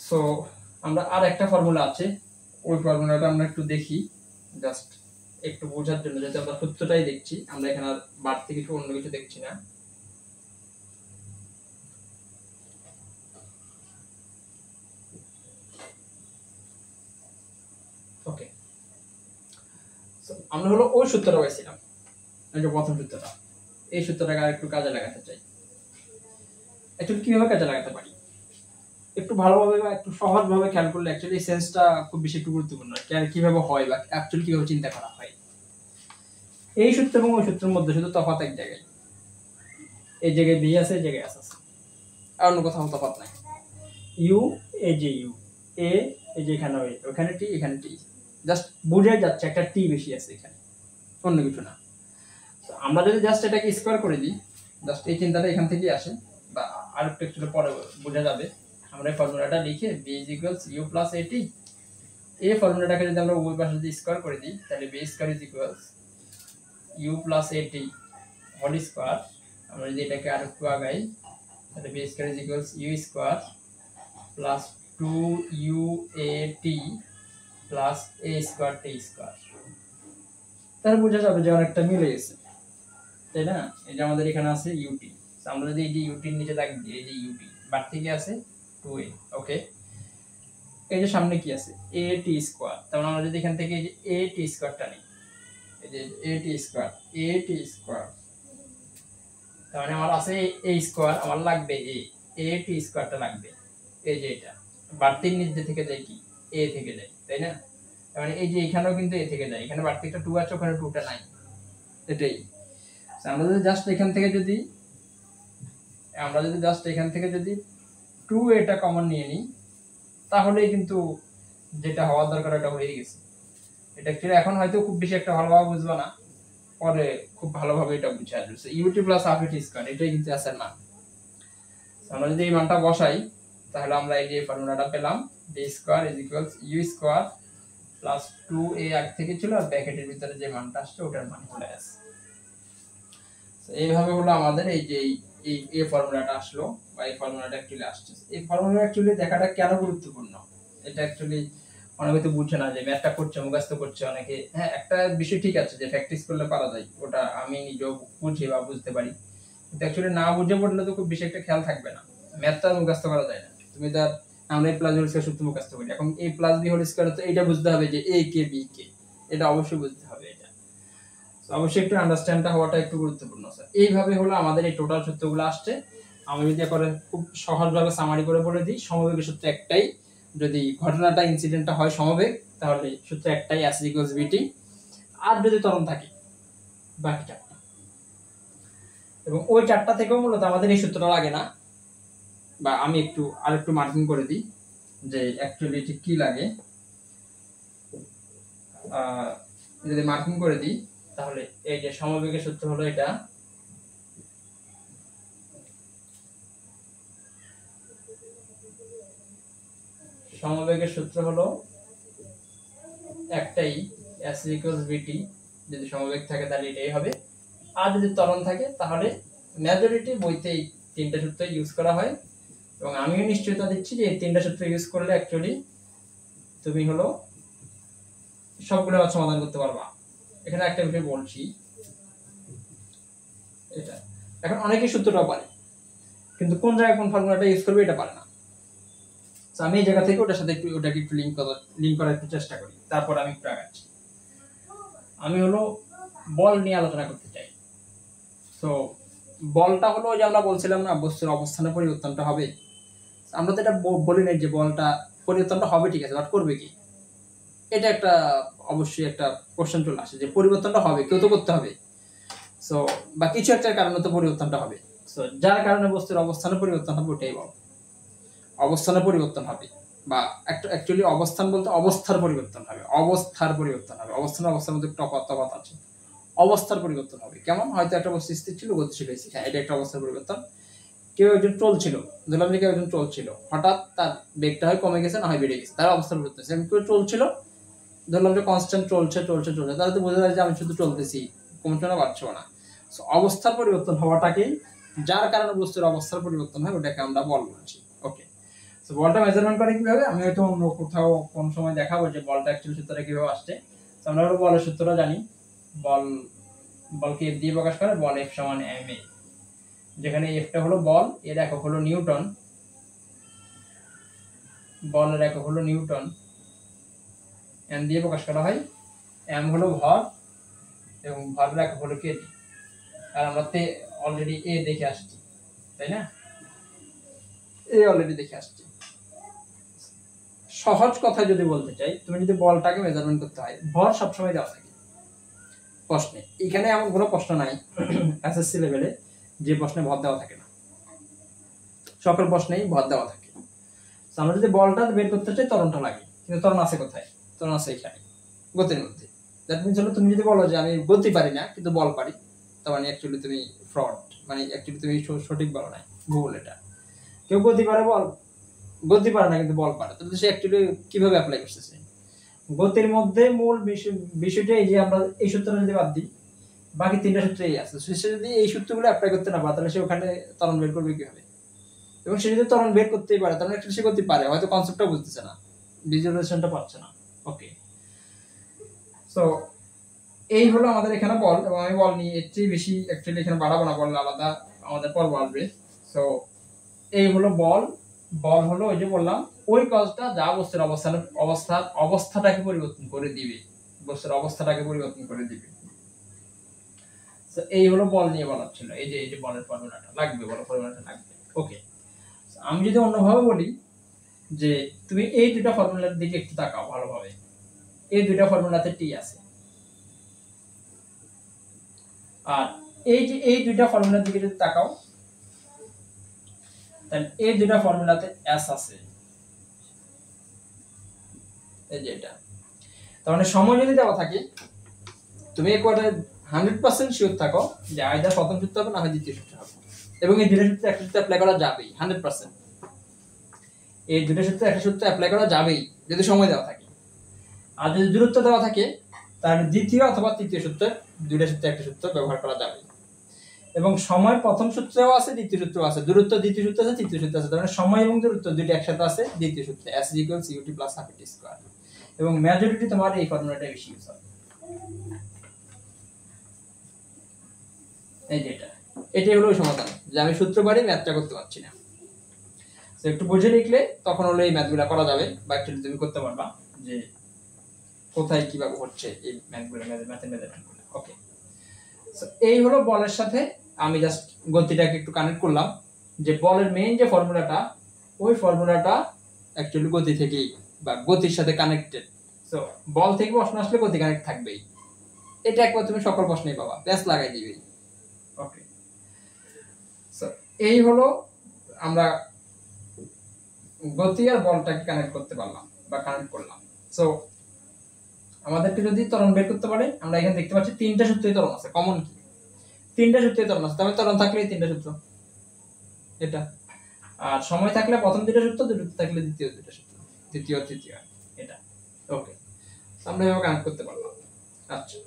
Speaker 1: সো আমরা আর একটা ফর্মুলা আছে, ওই ফর্মুলাটা আমরা একটু দেখি, জাস্ট একটু বোঝার জন্য, যেহেতু আমরা সূত্রটাই দেখছি, আমরা এখানে আর বাড়তি কিছু অন্য কিছু দেখছি না। ওকে, আমরা হলো ওই সূত্রটা পাইছিলাম, এই যে প্রথম সূত্রটা, এই সূত্রটাকে আর একটু কাজে লাগাতে চাই। অ্যাকচুয়ালি কিভাবে কাজে লাগাতে পারি একটু ভালোভাবে বা একটু সহজভাবে খেয়াল করলে অ্যাকচুয়ালি সেন্সটা খুব বেশি একটু গুরুত্বপূর্ণ, কিভাবে হয় বা অ্যাকচুয়ালি কিভাবে চিন্তা করা হয়। এই সূত্র এবং ওই সূত্রের মধ্যে শুধু তফাৎ এক জায়গায়, এই জায়গায় বি আছে, এই জায়গায় এস আছে, আর অন্য কোথাও তফাৎ নাই। ইউ, এই যে ইউ, এ, এই যে এখানে ওখানে টি, এখানে টি, জাস্ট বুঝে যাচ্ছে একটা টি বেশি আছে এখানে, অন্য কিছু না। আমরা যদি জাস্ট এটাকে স্কোয়ার করে দিই, জাস্ট এই চিন্তাটা এখান থেকেই আসে, বা আর একটু একটু পরে বোঝা যাবে। আমরা এই ফর্মুলাটা লিখে v is equals u plus a t, এই ফর্মুলাটাকে যদি আমরা উভয় পাশে যদি স্কোয়ার করে দিই, তাহলে v square is equals u plus a t whole square. আমরা যদি এটাকে আর একটু আগাই, তাহলে v square is equals u square plus 2uat plus a square t square. তাহলে বোঝা যাবে যে অনেকটা মিলে গেছে, তাই না? এই যে আমাদের এখানে আছে ইউটি, আমরা যদি এই যে ইউটির নিচে দাগ দিই, এই যে ইউটি বাড়তি থেকে আছে 2a, ওকে। এই যে সামনে কি আছে a t স্কয়ার, তাহলে আমরা যদি এখান থেকে এই যে a t স্কয়ারটা নিই, এই যে a t স্কয়ার, তাহলে আমার আছে a স্কয়ার, আমার লাগবে a t স্কয়ারটা লাগবে, এই যে এটা বাড়তির নিচে থেকে যায় কি a থেকে যায়, তাই না? মানে এই যে এখানেও কিন্তু a থেকে যায়, এখানে বাড়তি একটা 2 আছে, ওখানে 2টা নাই, এটাই। আমরা যদি জাস্ট এখান থেকে যদি 2 এটা কমন নিয়ে নিই, তাহলেই কিন্তু যেটা হওয়ার দরকার ওটা হয়ে গেছে। এটা অ্যাকচুয়ালি এখন হয়তো খুব বেশি একটা ভালোভাবে বুঝবো না, পরে খুব ভালোভাবে এটা বুঝে আসবে। ইউটি প্লাস হাফ ইটি স্কয়ার, এটাই কিন্তু অ্যান্সার মান। আমরা যদি এই মানটা বসাই, তাহলে আমরা এই যে ফর্মুলাটা পেলাম, v square is equals u square plus 2a আগে থেকে ছিল, আর ব্র্যাকেটের ভিতরে যে মানটা আসছে ওটার মান চলে আসছে। এইভাবে হলো আমাদের এই যে এই ফর্মুলাটা আসলো, বা এই ফর্মুলাটা অ্যাকচুয়ালি আসছে। এই ফর্মুলা অ্যাকচুয়ালি দেখাটা কেন গুরুত্বপূর্ণ, এটা অ্যাকচুয়ালি অনেকে তো বুঝে না, যে ম্যাথটা করছে মুখস্থ করছে অনেকে। হ্যাঁ, একটা বিষয় ঠিক আছে যে প্র্যাকটিস করলে পারা যায়, ওটা আমি নিজেও বুঝি বা বুঝতে পারি, কিন্তু অ্যাকচুয়ালি না বুঝে পড়লে তো খুব বেশি একটা খেয়াল থাকবে না। ম্যাথটা মুখস্থ করা যায় না, তুমি তার আমরা a প্লাস হোল স্কয়ার সূত্র মুখস্থ করি, এখন a plus b whole square, তো এটা বুঝতে হবে যে a কে b কে, এটা অবশ্যই বুঝতে হবে। এটা অবশ্যই একটু আন্ডারস্ট্যান্ডটা হওয়াটা একটু গুরুত্বপূর্ণ স্যার। এইভাবে হলো আমাদের এই টোটাল সূত্রগুলো আসছে। আমি যদি করে খুব সহজভাবে সামারি করে বলে দিই, সমবেগের সূত্র একটাই, যদি ঘটনাটা ইনসিডেন্টটা হয় সমবেগ, তাহলে সূত্র একটাই, s ইকুয়ালস vt, আর যদি ত্বরণ থাকে বাকি চারটা, এবং ওই চারটা থেকেও মূলত আমাদের এই সূত্রটা লাগে না, বা আমি একটু আরেকটু মার্কিং করে দিই যে অ্যাকচুয়ালি এটা কি লাগে। যদি মার্কিং করে দিই, তাহলে এই যে সমবেগের সূত্র হলো এটা, সমবেগের সূত্র হলো একটাই, s ইকুয়ালস vt, যদি সমবেগ থাকে তাহলে এটাই হবে, আর যদি ত্বরণ থাকে তাহলে মেজরিটি বইতে এই তিনটা সূত্র ইউজ করা হয়। এবং আমিও নিশ্চয়তা দিচ্ছি যে এই তিনটা সূত্র ইউজ করলে অ্যাকচুয়ালি তুমি হলো সবগুলো সমাধান করতে পারবা। এখানে একটা বিষয় বলছি, এটা এখন অনেকেই সূত্রটাও পারে, কিন্তু কোন জায়গায় কোন ফর্মুলাটা ইউজ করবে এটা পারে না। তো আমি এই জায়গা থেকে ওটার সাথে ওটাকে একটু লিংক করার একটু চেষ্টা করি, তারপর আমি একটু আগাচ্ছি। আমি হলো বল নিয়ে আলোচনা করতে চাই। তো বলটা হলো যে আমরা বলছিলাম না বস্তুর অবস্থানের পরিবর্তনটা হবে, আমরা তো এটা বলি না যে বলটা পরিবর্তনটা হবে, ঠিক আছে, বাট করবে কি, এটা একটা অবশ্যই একটা কোশ্চেন চলে আসে যে পরিবর্তনটা হবে, কেউ তো করতে হবে, সো বা কিছু একটা কারণে তো পরিবর্তনটা হবে, সো যার কারণে বস্তুর অবস্থানের পরিবর্তন হবে ওটাই বল। অবস্থানের পরিবর্তন হবে, বা অ্যাকচুয়ালি অবস্থান বলতে অবস্থার পরিবর্তন হবে, অবস্থানের অবস্থার মধ্যে তফাৎ আছে। অবস্থার পরিবর্তন হবে কেমন, হয়তো একটা বস্তু স্থির ছিল, গতিশীল হয়েছে, হ্যাঁ এটা একটা অবস্থার পরিবর্তন। কেউ একজন চলছিল, ধরলাম যে কেউ একজন চলছিল, হঠাৎ তার বেগটা হয় কমে গেছে, না হয় বেড়ে গেছে, তার অবস্থার পরিবর্তন হয়েছে। কেউ চলছিল, ধরলাম যে কনস্ট্যান্ট চলছে, তাহলে তো বোঝা যায় যে আমি শুধু চলতেছি, কমছে না বাড়ছেও না। অবস্থার পরিবর্তন হওয়াটাকেই, যার কারণে বস্তুর অবস্থার পরিবর্তন হয়, ওটাকে আমরা বল বলছি। ওকে, সো বলটা মেজারমেন্ট করে কিভাবে, আমি হয়তো অন্য কোথাও কোন সময় দেখাবো যে বলটা অ্যাকচুয়ালি সূত্রটা কিভাবে আসছে। তো আমরা হলো বলের সূত্রটা জানি, বল বলকে এফ দিয়ে প্রকাশ করে, বল এফ সমান এম এ, যেখানে এফটা হলো বল, এর একক হলো নিউটন, বলের একক হলো নিউটন, এম দিয়ে প্রকাশ করা হয়, এম হলো ভর এবং ভরের একক হলো কেজি। আর আমরা অলরেডি এ দেখে আসছি, তাই না, এ অলরেডি দেখে আসছি। সহজ কথা যদি বলতে চাই, তুমি যদি বলটাকে মেজারমেন্ট করতে হয়, ভর সবসময় দেওয়া থাকে প্রশ্নে, এখানে এমন কোনো প্রশ্ন নাই এসএসসি লেভেলে যে প্রশ্নে ভর দেওয়া থাকে না, সকল প্রশ্নেই ভর দেওয়া থাকে। আমরা যদি বলটা বের করতে চাই, ত্বরণটা লাগে, কিন্তু ত্বরণ আছে কোথায়, ত্বরণ আছে এখানে, গতির মধ্যে। দ্যাট মিনস হলো তুমি যদি বলো যে আমি গতি পারি না কিন্তু বল পারি, তার মানে অ্যাকচুয়ালি তুমি ফ্রড, মানে অ্যাকচুয়ালি তুমি সঠিক বলো না, ভুল এটা। কেউ গতি পারে, গতি পারে না কিন্তু বল পারে, তাহলে সে অ্যাকচুয়ালি কিভাবে অ্যাপ্লাই করতেছে? গতির মধ্যে মূল বিষয়টা এই যে আমরা এই সূত্রটা যদি বাদ দিই, বাকি তিনটা সূত্রই আছে, সে যদি এই সূত্রগুলো অ্যাপ্লাই করতে না পারে, তাহলে সে ওখানে ত্বরণ বের করবে কিভাবে? এবং সে যদি ত্বরণ বের করতেই পারে, তাহলে সে গতি পারে, হয়তো কনসেপ্টটা বুঝতেছে না, ভিজুয়ালাইজেশনটা পাচ্ছে না। ওকে, সো এই হলো আমাদের এখানে বল, এবং আমি বল নিয়ে এর চেয়ে বেশি অ্যাকচুয়ালি এখানে বাড়াবো না, বল আলাদা আমাদের পর্ব আসবে। সো এই হলো বল। বল হলো ওই যে বললাম ওই কাজটা যা বস্তুর অবস্থাটাকে পরিবর্তন করে দিবে, বস্তুর অবস্থাটাকে পরিবর্তন করে দিবে। তো এই হলো বল নিয়ে বলার ছিল, এই যে বলের ফর্মুলাটা লাগবে, বলের ফর্মুলাটা লাগবে। ওকে, আমি যদি অন্যভাবে বলি যে তুমি এই দুটো ফর্মুলার দিকে একটু তাকাও ভালোভাবে, এই দুটো ফর্মুলাতে টি আছে, আর এই যে এই দুটো ফর্মুলার দিকে যদি তাকাও, তাহলে এই দুটো ফর্মুলাতে এস আছে, এই যে এটা। তার মানে সময় যদি দেওয়া থাকে, তুমি একবারে 100% শিওর থাকো যে আইদার প্রথম সূত্র হবে না হয় দ্বিতীয় সূত্র হবে, এবং এই দুটো সূত্র একটা সূত্র অ্যাপ্লাই করা যাবেই 100%। এই দুটো সূত্র একটা সূত্র অ্যাপ্লাই করা যাবেই যদি সময় দেওয়া থাকে। আর যদি দূরত্ব দেওয়া থাকে, তাহলে দ্বিতীয় অথবা তৃতীয় সূত্র, দুটো সূত্র একটা সূত্র ব্যবহার করা যাবে। এবং সময় প্রথম সূত্রেও আছে, দ্বিতীয় সূত্রেও আছে, দূরত্ব দ্বিতীয় সূত্র আছে, তৃতীয় সূত্র আছে, তার মানে সময় এবং দূরত্ব দুটো একসাথে আছে দ্বিতীয় সূত্রে, s = CUT + ½ এবং মেজরিটি তোমার এই ফর্মুলাটা বেশি ইউজ হবে। এই যে এটাই হলো সমাধান, যে আমি সূত্র পারি, ম্যাথটা করতে পারছি না। তো একটু বুঝে লিখলে তখন হলো এই ম্যাথগুলো করা যাবে, বা অ্যাকচুয়ালি তুমি করতে পারবা যে কোথায় কিভাবে হচ্ছে এই ম্যাথগুলো, ম্যাথের মেজারমেন্টগুলো। ওকে, সো এই হলো বলের সাথে আমি জাস্ট গতিটাকে একটু কানেক্ট করলাম, যে বলের মেইন যে ফর্মুলাটা, ওই ফর্মুলাটা অ্যাকচুয়ালি গতি থেকেই বা গতির সাথে কানেক্টেড। সো বল থেকে প্রশ্ন আসলে গতি কানেক্ট থাকবেই, এটা একবার তুমি সকল প্রশ্নেই পাবা, প্লাস লাগাই দিবেই। ওকে, সো এই হলো আমরা গতি আর বলটাকে কানেক্ট করতে পারলাম বা কানেক্ট করলাম। সো আমাদেরকে যদি ত্বরণ বের করতে পারে, আমরা এখানে দেখতে পাচ্ছি তিনটা সূত্রই ত্বরণ আছে, কমন কি তিনটা সূত্রই ত্বরণ আছে, তবে ত্বরণ থাকলে এই তিনটা সূত্র এটা, আর সময় থাকলে প্রথম দুটো সূত্র, দূরত্ব থাকলে দ্বিতীয় দুটো সূত্র, তৃতীয় তৃতীয় এটা। ওকে, আমরা এভাবে কানেক্ট করতে পারলাম। আচ্ছা,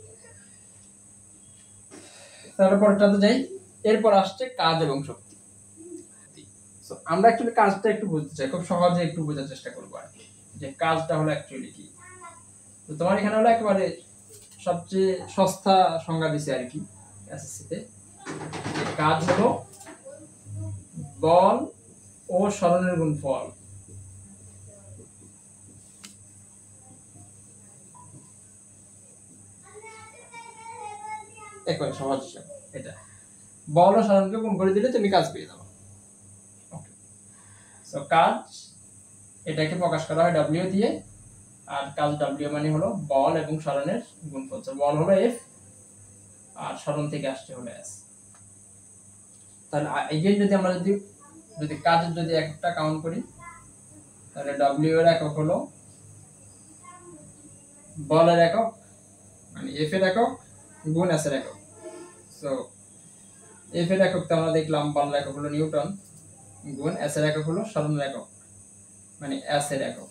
Speaker 1: তারপরটাতে যাই। এরপর আসছে কাজ এবং শক্তি। সো আমরা অ্যাকচুয়ালি কাজটা একটু বুঝতে চাই, খুব সহজে একটু বোঝার চেষ্টা করবো আর কি, যে কাজটা হলো অ্যাকচুয়ালি কি। তো তোমার এখানে হলো একেবারে সবচেয়ে সস্তা সংজ্ঞা দিছে আর কি এসএসসিতে, কাজ হলো বল ও সরণের গুণফল। একবারে সহজ হিসাব এটা, বল ও সরণকে গুণ করে দিলে তুমি কাজ পেয়ে যাবে। ওকে, সো কাজ এটাকে প্রকাশ করা হয় ডব্লিউ দিয়ে, আর কাজ ডব্লিউ মানে হলো বল এবং সরণের গুণফল। সো বল হলো এফ আর সরণ থেকে আসছে হলো এস। তাহলে এগেইন যদি আমরা যদি কাজের যদি একটা কাউন্ট করি, তাহলে ডব্লিউ এর একক হলো বলের একক মানে এফ এর একক গুণ এস এর একক। সো এফ এর একক তো আমরা দেখলাম, বলের একক হলো নিউটন, গুণ এস এর একক হলো সরণের একক মানে এস এর একক।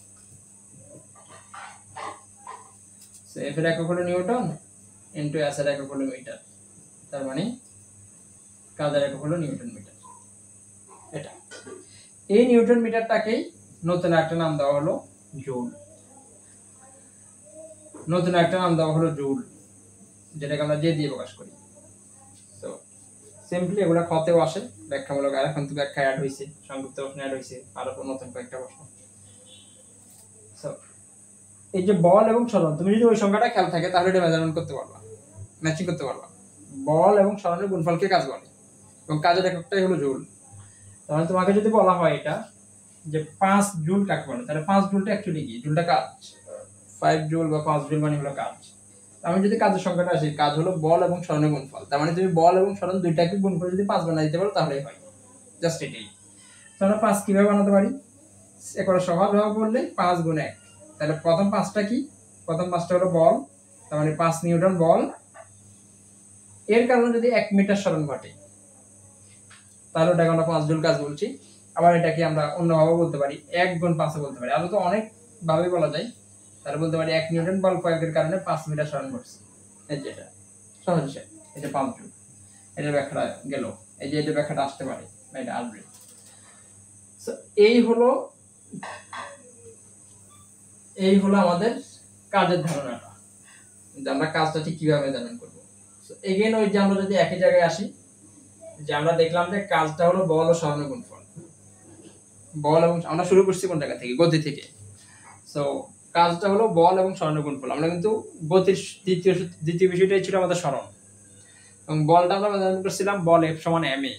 Speaker 1: সো এফ এর একক হলো নিউটন ইনটু এস এর একক হলো মিটার, তার মানে কাজের একক হলো নিউটন মিটার। এটা এই নিউটন মিটারটাকেই নতুন একটা নাম দেওয়া হলো জুল। নতুন একটা নাম দেওয়া হলো জুল, যেটাকে আমরা জে দিয়ে প্রকাশ করি। তো সিম্পলি এগুলো খতেও আসে ব্যাখ্যামূলক, আর এখন তো ব্যাখ্যা অ্যাড হয়েছে, সংক্ষিপ্ত প্রশ্ন অ্যাড হয়েছে, আরো নতুন কয়েকটা প্রশ্ন। সো এই যে বল এবং সরণ, তুমি যদি ওই সংখ্যাটা খেয়াল থাকে তাহলে এটা মেজারমেন্ট করতে পারবা, ম্যাচিং করতে পারবা। বল এবং সরণের গুণফলকে কাজ বলে এবং কাজের এককটাই হলো জুল। তাহলে তোমাকে যদি বলা হয় এটা যে 5 জুল কাকে বলে, তাহলে 5 জুলটা অ্যাকচুয়ালি কি? জুলটা কাজ, 5 জুল বা 5 জুল মানে হলো কাজ। আমি যদি কাজের সংখ্যাটা আসি, কাজ হলো বল এবং সরণের গুণফল, তার মানে তুমি বল এবং সরণ দুইটাকে গুণ করে যদি 5 বানাই দিতে পারো তাহলেই হয়। জাস্ট এটাই। তো আমরা 5 কিভাবে বানাতে পারি? একবার সহজভাবে বললে 5 গুণ 1, তাহলে প্রথম 5টা কি? প্রথম 5টা হলো বল, তার মানে 5 নিউটন বল, এর কারণে যদি 1 মিটার সরণ ঘটে তাহলে ওটাকে আমরা 5 জুল কাজ বলছি। আবার এটাকে আমরা অন্যভাবে বলতে পারি 1 গুণ 5 বলতে পারি, আরো তো অনেক ভাবে বলা যায়। তাহলে বলতে পারি 1 নিউটন বল প্রয়োগের কারণে 5 মিটার সরণ ঘটছে। এই যেটা সহজ হিসাব, এটা 5 জুল। এটা ব্যাখ্যাটা গেল, এই যে এটা ব্যাখ্যাটা আসতে পারে, এটা আসবে। সো এই হলো আমাদের কাজের ধারণাটা, যে আমরা কাজটা ঠিক কিভাবে মেজারমেন্ট করব। সো এগেইন ওই যে আমরা যদি একই জায়গায় আসি, যে আমরা দেখলাম যে কাজটা হলো বল ও সরণের গুণফল। বল এবং আমরা শুরু করছি কোন জায়গা থেকে? গতি থেকে। সো কাজটা হলো বল এবং সরণের গুণফল। আমরা কিন্তু গতির দ্বিতীয় বিষয়টাই ছিল আমাদের সরণ, এবং বলটা আমরা মেজারমেন্ট করছিলাম বল F সমান ma,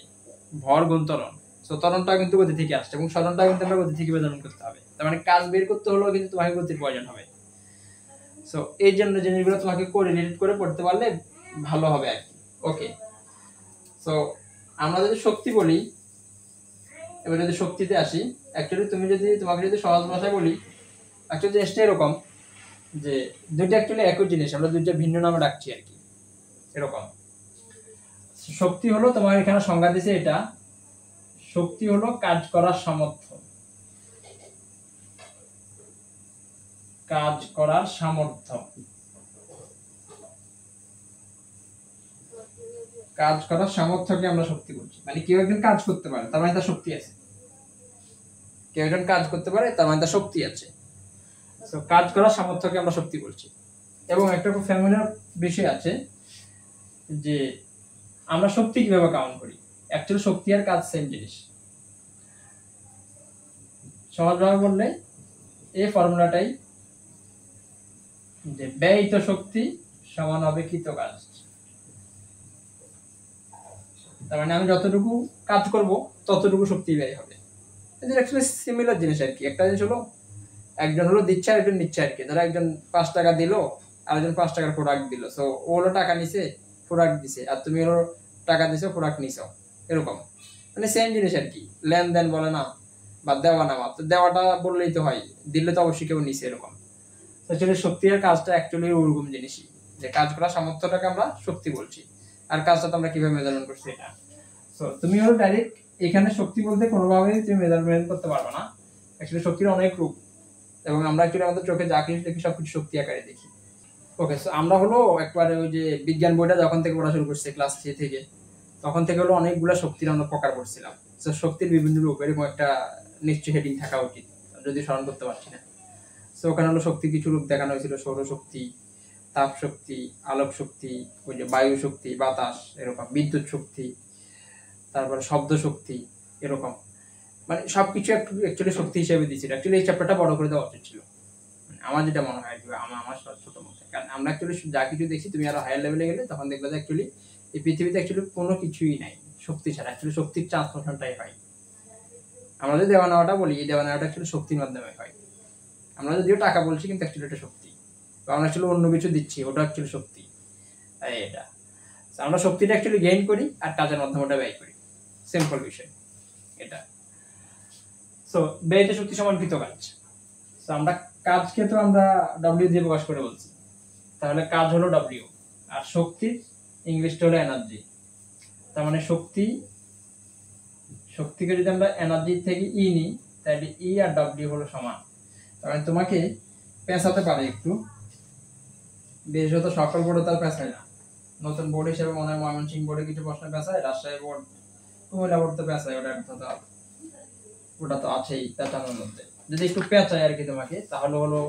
Speaker 1: ভর গুণ ত্বরণ। সো ত্বরণটা কিন্তু গতি থেকে আসছে এবং সরণটা কিন্তু আমরা গতি থেকে মেজারমেন্ট করতে হবে। তার মানে কাজ বের করতে হলেও কিন্তু তোমাকে গতির প্রয়োজন হবে। সো এই জন্য জিনিসগুলো তোমাকে কোরিলেট করে পড়তে পারলে ভালো হবে আর কি। ওকে, সো আমরা যদি শক্তি বলি, এবার যদি শক্তিতে আসি, অ্যাকচুয়ালি তোমাকে যদি সহজ ভাষায় বলি, অ্যাকচুয়ালি জিনিসটা এরকম যে দুইটা অ্যাকচুয়ালি একই জিনিস, আমরা দুইটা ভিন্ন নামে ডাকছি আর কি। এরকম শক্তি হলো, তোমার এখানে সংজ্ঞা দিছে এটা, শক্তি হলো কাজ করার সামর্থ্য। কাজ করার সামর্থ্য, কাজ করার সামর্থ্যকে আমরা শক্তি বলছি। মানে কেউ একজন কাজ করতে পারে তার মানে তার শক্তি আছে, কেউ একজন কাজ করতে পারে তার মানে তার শক্তি আছে। সো কাজ করার সামর্থ্যকে আমরা শক্তি বলছি। এবং একটা খুব ফ্যামিলিয়ার বিষয় আছে যে আমরা শক্তি কিভাবে কাউন্ট করি। অ্যাকচুয়ালি শক্তি আর কাজ সেম জিনিস। সহজভাবে বললে এই ফর্মুলাটাই, যে ব্যয়িত শক্তি সমান হবে কৃত কাজ। তার মানে আমি যতটুকু কাজ করব ততটুকু শক্তি ব্যয় হবে। এটা অ্যাকচুয়ালি সিমিলার জিনিস আর কি। একটা জিনিস হলো একজন হলো দিচ্ছে আর একজন নিচ্ছে আর কি। ধরো একজন 5 টাকা দিল, আরেকজন 5 টাকার প্রোডাক্ট দিল। সো ও হলো টাকা নিছে, প্রোডাক্ট দিছে, আর তুমি হলো টাকা দিছো, প্রোডাক্ট নিছো। এরকম মানে সেম জিনিস আর কি। লেনদেন বলে না, বা দেওয়া না, মাত্র দেওয়াটা বললেই তো হয়, দিলে তো অবশ্যই কেউ নিছে। এরকম অ্যাকচুয়ালি শক্তি আর কাজটা অ্যাকচুয়ালি ওরকম জিনিসই, যে কাজ করার সামর্থ্যটাকে আমরা শক্তি বলছি, আর কাজটা তো আমরা কিভাবে মেজারমেন্ট করছি এটা। সো তুমি হলো ডাইরেক্ট এখানে শক্তি বলতে কোনোভাবেই তুমি মেজারমেন্ট করতে পারবে না। অ্যাকচুয়ালি শক্তির অনেক রূপ, এবং আমরা অ্যাকচুয়ালি আমাদের চোখে যা কিছু দেখি সবকিছু শক্তি আকারে দেখি। ওকে, সো আমরা হলো একবারে ওই যে বিজ্ঞান বইটা যখন থেকে পড়া শুরু করছি ক্লাস 3 থেকে, তখন থেকে হলো অনেকগুলো শক্তির আমরা প্রকার পড়ছিলাম। সো শক্তির বিভিন্ন রূপ, এরকম একটা নিশ্চয় হেডিং থাকা উচিত, যদি স্মরণ করতে পারছি না। সো ওখানে হলো শক্তি কিছু রূপ দেখানো হয়েছিল: সৌরশক্তি, তাপ শক্তি, আলোক শক্তি, ওই যে বায়ু শক্তি, বাতাস, এরকম বিদ্যুৎ শক্তি, তারপরে শব্দ শক্তি, এরকম মানে সবকিছু একটু অ্যাকচুয়ালি শক্তি হিসেবে দিয়েছিল। অ্যাকচুয়ালি এই চ্যাপ্টারটা বড় করে দেওয়া উচিত ছিল, আমার যেটা মনে হয় আমার ছোট মতে। কারণ আমরা অ্যাকচুয়ালি যা কিছু দেখছি, তুমি আরো হায়ার লেভেলে গেলে তখন দেখবে যে অ্যাকচুয়ালি এই পৃথিবীতে অ্যাকচুয়ালি কোনো কিছুই নাই শক্তি ছাড়া। অ্যাকচুয়ালি শক্তির ট্রান্সফরমেশনটাই হয়। আমরা যে দেওয়া নেওয়াটা বলি, এই দেওয়া নেওয়াটা অ্যাকচুয়ালি শক্তির মাধ্যমে হয়। আমরা যদিও টাকা বলছি, কিন্তু অ্যাকচুয়ালি এটা শক্তি। তো আমরা অ্যাকচুয়ালি অন্য কিছু দিচ্ছি, ওটা অ্যাকচুয়ালি শক্তি। এটা আমরা শক্তিটা অ্যাকচুয়ালি গেইন করি আর কাজের মাধ্যমে ওটা ব্যয় করি। সিম্পল বিষয় এটা। সো ব্যয়িত শক্তি সমান কৃত কাজ। সো আমরা কাজকে তো আমরা ডব্লিউ দিয়ে প্রকাশ করে বলছি, তাহলে কাজ হলো ডব্লিউ, আর শক্তির ইংলিশটা হলো এনার্জি। তার মানে শক্তিকে যদি আমরা এনার্জি থেকে ই নিই, তাহলে ই আর ডব্লিউ হলো সমান। তার মানে তোমাকে পেঁচাতে পারে একটু, বেশ হতো সকল বোর্ডে তার পেঁচায় না। নতুন বোর্ড হিসেবে মনে হয় ময়মনসিংহ বোর্ডে কিছু প্রশ্ন পেঁচায়, রাজশাহী বোর্ড, কুমিল্লা বোর্ড তো পেঁচায়, ওটা তো আছেই পেঁচানোর মধ্যে। যদি একটু পেঁচায় আর কি তোমাকে, তাহলে হলো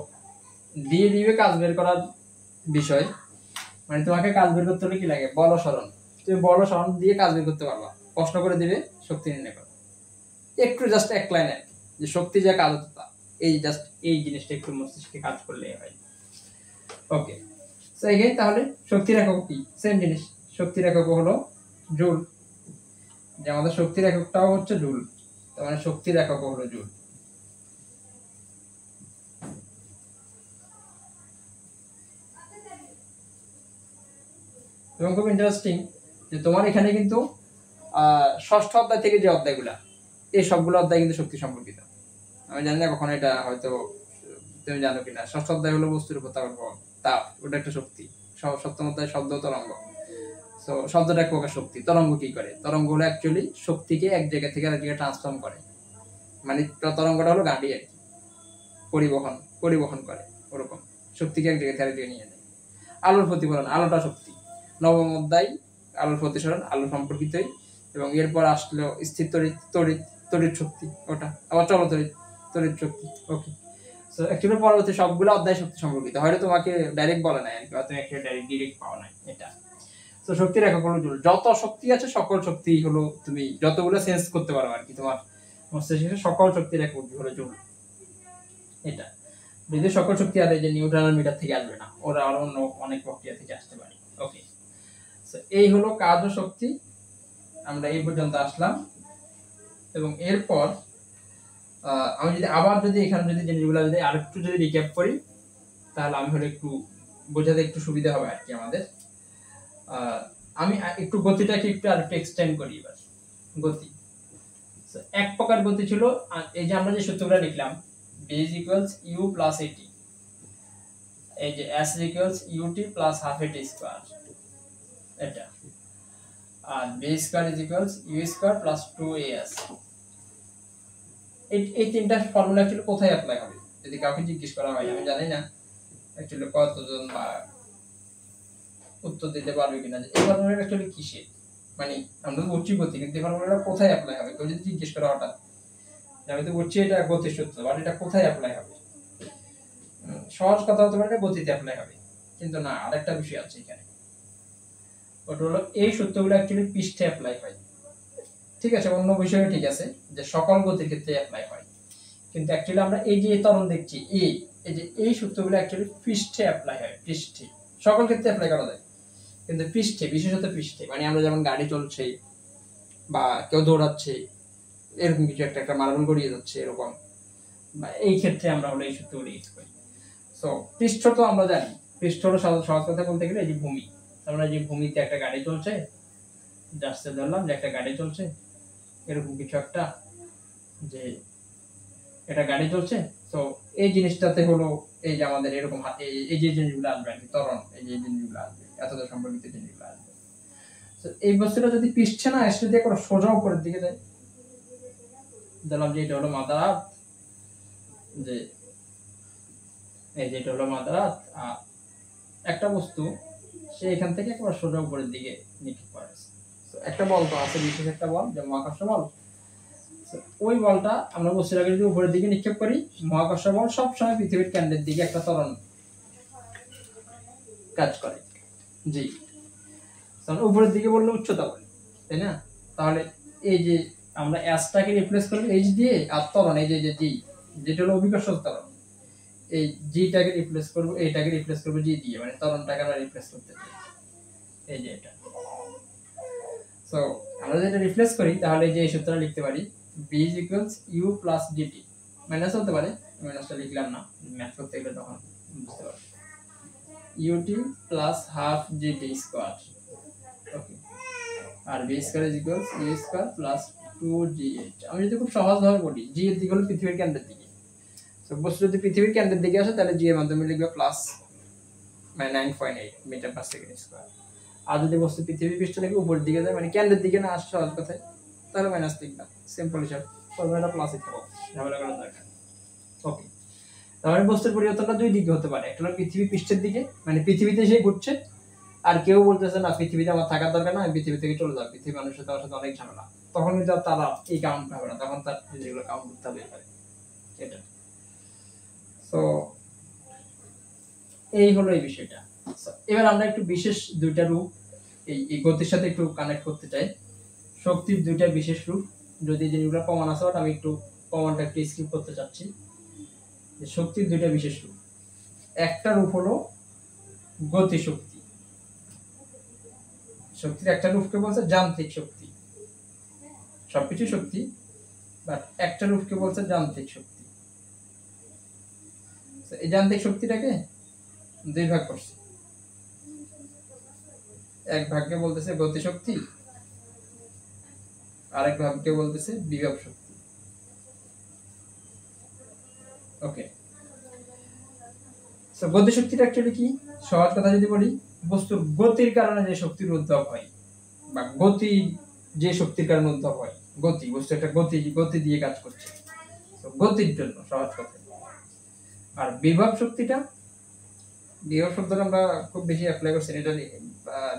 Speaker 1: দিয়ে দিবে কাজ বের করার বিষয়, মানে তোমাকে কাজ বের করতে হলে কি লাগে, বল সরণ, তুমি বল সরণ দিয়ে কাজ বের করতে পারবা, প্রশ্ন করে দিবে শক্তি নির্ণয় করো, একটু জাস্ট এক লাইনে যে শক্তি যা কাজ হতো তা, এই জাস্ট এই জিনিসটা একটু মস্তিষ্কে কাজ করলে হয়। ওকে, সো এগেইন তাহলে শক্তির একক কি, সেম জিনিস, শক্তির একক হলো জুল, যে আমাদের শক্তির এককটাও হচ্ছে জুল, তার মানে শক্তির একক হলো জুল। এবং খুব ইন্টারেস্টিং যে তোমার এখানে কিন্তু ষষ্ঠ অধ্যায় থেকে যে অধ্যায়গুলা, এই সবগুলো অধ্যায় কিন্তু শক্তি সম্পর্কিত। আমি জানি না কখনো এটা হয়তো তুমি জানো কিনা, ষষ্ঠ অধ্যায় হলো বস্তুর উপর তাপ, ওটা একটা শক্তি। সপ্তম অধ্যায় শব্দ তরঙ্গ, তো শব্দটা এক প্রকার শক্তি। তরঙ্গ কি করে, তরঙ্গ হলো অ্যাকচুয়ালি শক্তিকে এক জায়গা থেকে আরেক জায়গায় ট্রান্সফর্ম করে, মানে তরঙ্গটা হলো গাড়ি আর কি, পরিবহন করে, ওরকম শক্তিকে এক জায়গা থেকে আরেক জায়গায় নিয়ে যায়। আলোর প্রতিফলন, আলোটা শক্তি, নবম অধ্যায় আলোর প্রতিসরণ, আলো সম্পর্কিতই। এবং এরপর আসলো স্থির তড়িৎ শক্তি, ওটা আবার তড়িৎ শক্তি। ওকে, সো অ্যাকচুয়ালি পরবর্তী সবগুলো অধ্যায় শক্তি সম্পর্কিত, হয়তো তোমাকে ডাইরেক্ট বলে নাই আর কি, তুমি একটা ডাইরেক্ট পাওয়া নাই এটা। তো শক্তির একক হলো জুল, যত শক্তি আছে সকল শক্তি হলো তুমি যতগুলো সেন্স করতে পারো আর কি, তোমার মস্তিষ্কে সকল শক্তির একক হলো জুল, এটা। যদি সকল শক্তি আর এই যে নিউটন আর মিটার থেকে আসবে না, ওরা আরো অন্য অনেক প্রক্রিয়া থেকে আসতে পারে। ওকে, সো এই হলো কাজ ও শক্তি, আমরা এই পর্যন্ত আসলাম। এবং এরপর আমি যদি এখানে যদি জিনিসগুলো যদি আরেকটু যদি রিক্যাপ করি, তাহলে আমি হলো একটু বোঝাতে একটু সুবিধা হবে আর কি আমাদের। আমি একটু গতিটাকে একটু আরেকটু এক্সটেন্ড করি এবার। গতি, এক প্রকার গতি ছিল, এই যে আমরা যে সূত্রটা লিখলাম, b = u + at, এই যে s = ut + half at square, এটা, আর b² = u² + 2as। এই তিনটা ফর্মুলা অ্যাকচুয়ালি কোথায় অ্যাপ্লাই হবে যদি কাউকে জিজ্ঞেস করা হয়, আমি জানি না অ্যাকচুয়ালি কতজন বা উত্তর দিতে পারবে কিনা, যে এই ফর্মুলাটা অ্যাকচুয়ালি কিসের, মানে আমরা তো বলছি গতি, কিন্তু এই ফর্মুলাটা কোথায় অ্যাপ্লাই হবে, কেউ যদি জিজ্ঞেস করা হঠাৎ, আমি তো বলছি এটা গতির সূত্র, বাট এটা কোথায় অ্যাপ্লাই হবে, সহজ কথা হতে পারে গতিতে অ্যাপ্লাই হবে, কিন্তু না, আরেকটা বিষয় আছে এখানে, ওটা হলো এই সূত্রগুলো অ্যাকচুয়ালি পৃষ্ঠে অ্যাপ্লাই হয়। ঠিক আছে, অন্য বিষয়ে ঠিক আছে যে সকল গতির ক্ষেত্রে অ্যাপ্লাই হয়, কিন্তু অ্যাকচুয়ালি আমরা এই যে ত্বরণ দেখছি, এই যে এই সূত্রগুলো অ্যাকচুয়ালি পৃষ্ঠে অ্যাপ্লাই হয়, পৃষ্ঠে সকল ক্ষেত্রে অ্যাপ্লাই করা যায়, কিন্তু পৃষ্ঠে, বিশেষত পৃষ্ঠে, মানে আমরা যেমন গাড়ি চলছে বা কেউ দৌড়াচ্ছে, এরকম কিছু একটা মার্বেল গড়িয়ে যাচ্ছে এরকম, বা এই ক্ষেত্রে আমরা হলো এই সূত্রগুলো ইউজ করি। সো পৃষ্ঠ তো আমরা জানি, পৃষ্ঠ হলো সহজ কথা বলতে গেলে এই যে ভূমি, আমরা যে ভূমিতে একটা গাড়ি চলছে, জাস্টে ধরলাম যে একটা গাড়ি চলছে, এরকম কিছু একটা, যে এটা গাড়ি চলছে, তো এই জিনিসটাতে হলো এই যে আমাদের এরকম হাতে এই যে জিনিসগুলো আসবে আর কি, ত্বরণ, এই যে জিনিসগুলো আসবে, এতটা সম্পর্কিত জিনিসগুলো আসবে। তো এই বস্তুটা যদি পৃষ্ঠে না এসে দিয়ে কোনো সোজা উপরের দিকে যায়, ধরলাম যে এটা হলো মাদার আর্থ, যে এই যে এটা হলো মাদার আর্থ, একটা বস্তু সে এখান থেকে একবার সোজা উপরের দিকে নিক্ষেপ করে, একটা বল তো আছে, বিশেষ একটা বল যে মহাকর্ষ বল, ওই বলটা আমরা বস্তুটাকে যদি উপরের দিকে নিক্ষেপ করি, মহাকর্ষ বল সবসময় পৃথিবীর কেন্দ্রের দিকে একটা ত্বরণ কাজ করে, জি, কারণ উপরের দিকে বললে উচ্চতা বলি, তাই না, তাহলে এই যে আমরা এসটাকে রিপ্লেস করব এইচ দিয়ে, আর ত্বরণ এই যে জি, যেটা হলো অভিকর্ষ ত্বরণ, এই জিটাকে রিপ্লেস করব, এইটাকে রিপ্লেস করব জি দিয়ে, মানে ত্বরণটাকে আমরা রিপ্লেস করতে চাই, এই যে এটা। সো আমরা যদি এটা রিপ্লেস করি, তাহলে যে এই সূত্রটা লিখতে পারি, b = u + gt, মাইনাস হতে পারে, মাইনাসটা লিখলাম না, ম্যাথ করতে গেলে তখন বুঝতে পারবে, ut + half gt square. Okay, আর b² = u² + 2gh। আমি যদি খুব সহজভাবে বলি, g এর দিক হলো পৃথিবীর কেন্দ্রের দিকে, তো বস্তু যদি পৃথিবীর কেন্দ্রের দিকে আসে, তাহলে g এর মাধ্যমে লিখবে প্লাস, মানে 9.8 মিটার/সেকেন্ড স্কয়ার। আর যদি বস্তু পৃথিবী পৃষ্ঠ থেকে উপরের দিকে যায়, মানে কেন্দ্রের দিকে না আসে সহজ কথায়, তাহলে মাইনাস লিখলাম, সিম্পল হিসাব, ফর্মুলাটা প্লাসই থাকবে, ঝামেলা করার দরকার। ওকে, তাহলে বস্তুর পরিবর্তনটা দুই দিকে হতে পারে, একটা হলো পৃথিবী পৃষ্ঠের দিকে, মানে পৃথিবীতে সে ঘুরছে, আর কেউ বলতেছে না পৃথিবীতে আমার থাকার দরকার না, আমি পৃথিবী থেকে চলে যাবো, পৃথিবীর মানুষের সাথে আমার সাথে অনেক ঝামেলা, তখন কিন্তু তারা এই কাউন্ট হবে না, তখন তার যেগুলো কাউন্ট করতে হবে, এটা। সো এই হলো এই বিষয়টা। এবার আমরা একটু বিশেষ দুইটা রূপ এই গতির সাথে একটু কানেক্ট করতে চাই। শক্তির দুইটা বিশেষ রূপ, যদি যেগুলো প্রমাণ আছে আমি একটু প্রমাণটা একটু স্কিপ করতে চাচ্ছি। যে শক্তির দুইটা বিশেষ রূপ, একটা রূপ হলো গতি শক্তি। শক্তির একটা রূপকে বলছে যান্ত্রিক শক্তি, সবকিছু শক্তি, বাট একটা রূপকে বলছে যান্ত্রিক শক্তি। এই যান্ত্রিক শক্তিটাকে দুই ভাগ করছে। এক ভাগকে বলতেছে গতি শক্তি, আরেক ভাগকে বলতেছে বিভব শক্তি। ওকে, সো গতি শক্তিটা অ্যাকচুয়ালি কি? সহজ কথা যদি বলি, বস্তুর গতির কারণে যে শক্তির উদ্ভব হয়, বা গতি যে শক্তির কারণে উদ্ভব হয়, গতি, বস্তু একটা গতি দিয়ে কাজ করছে, তো গতির জন্য সহজ কথা। আর বিভব শক্তিটা, বিভব শব্দটা আমরা খুব বেশি অ্যাপ্লাই করছি, এটা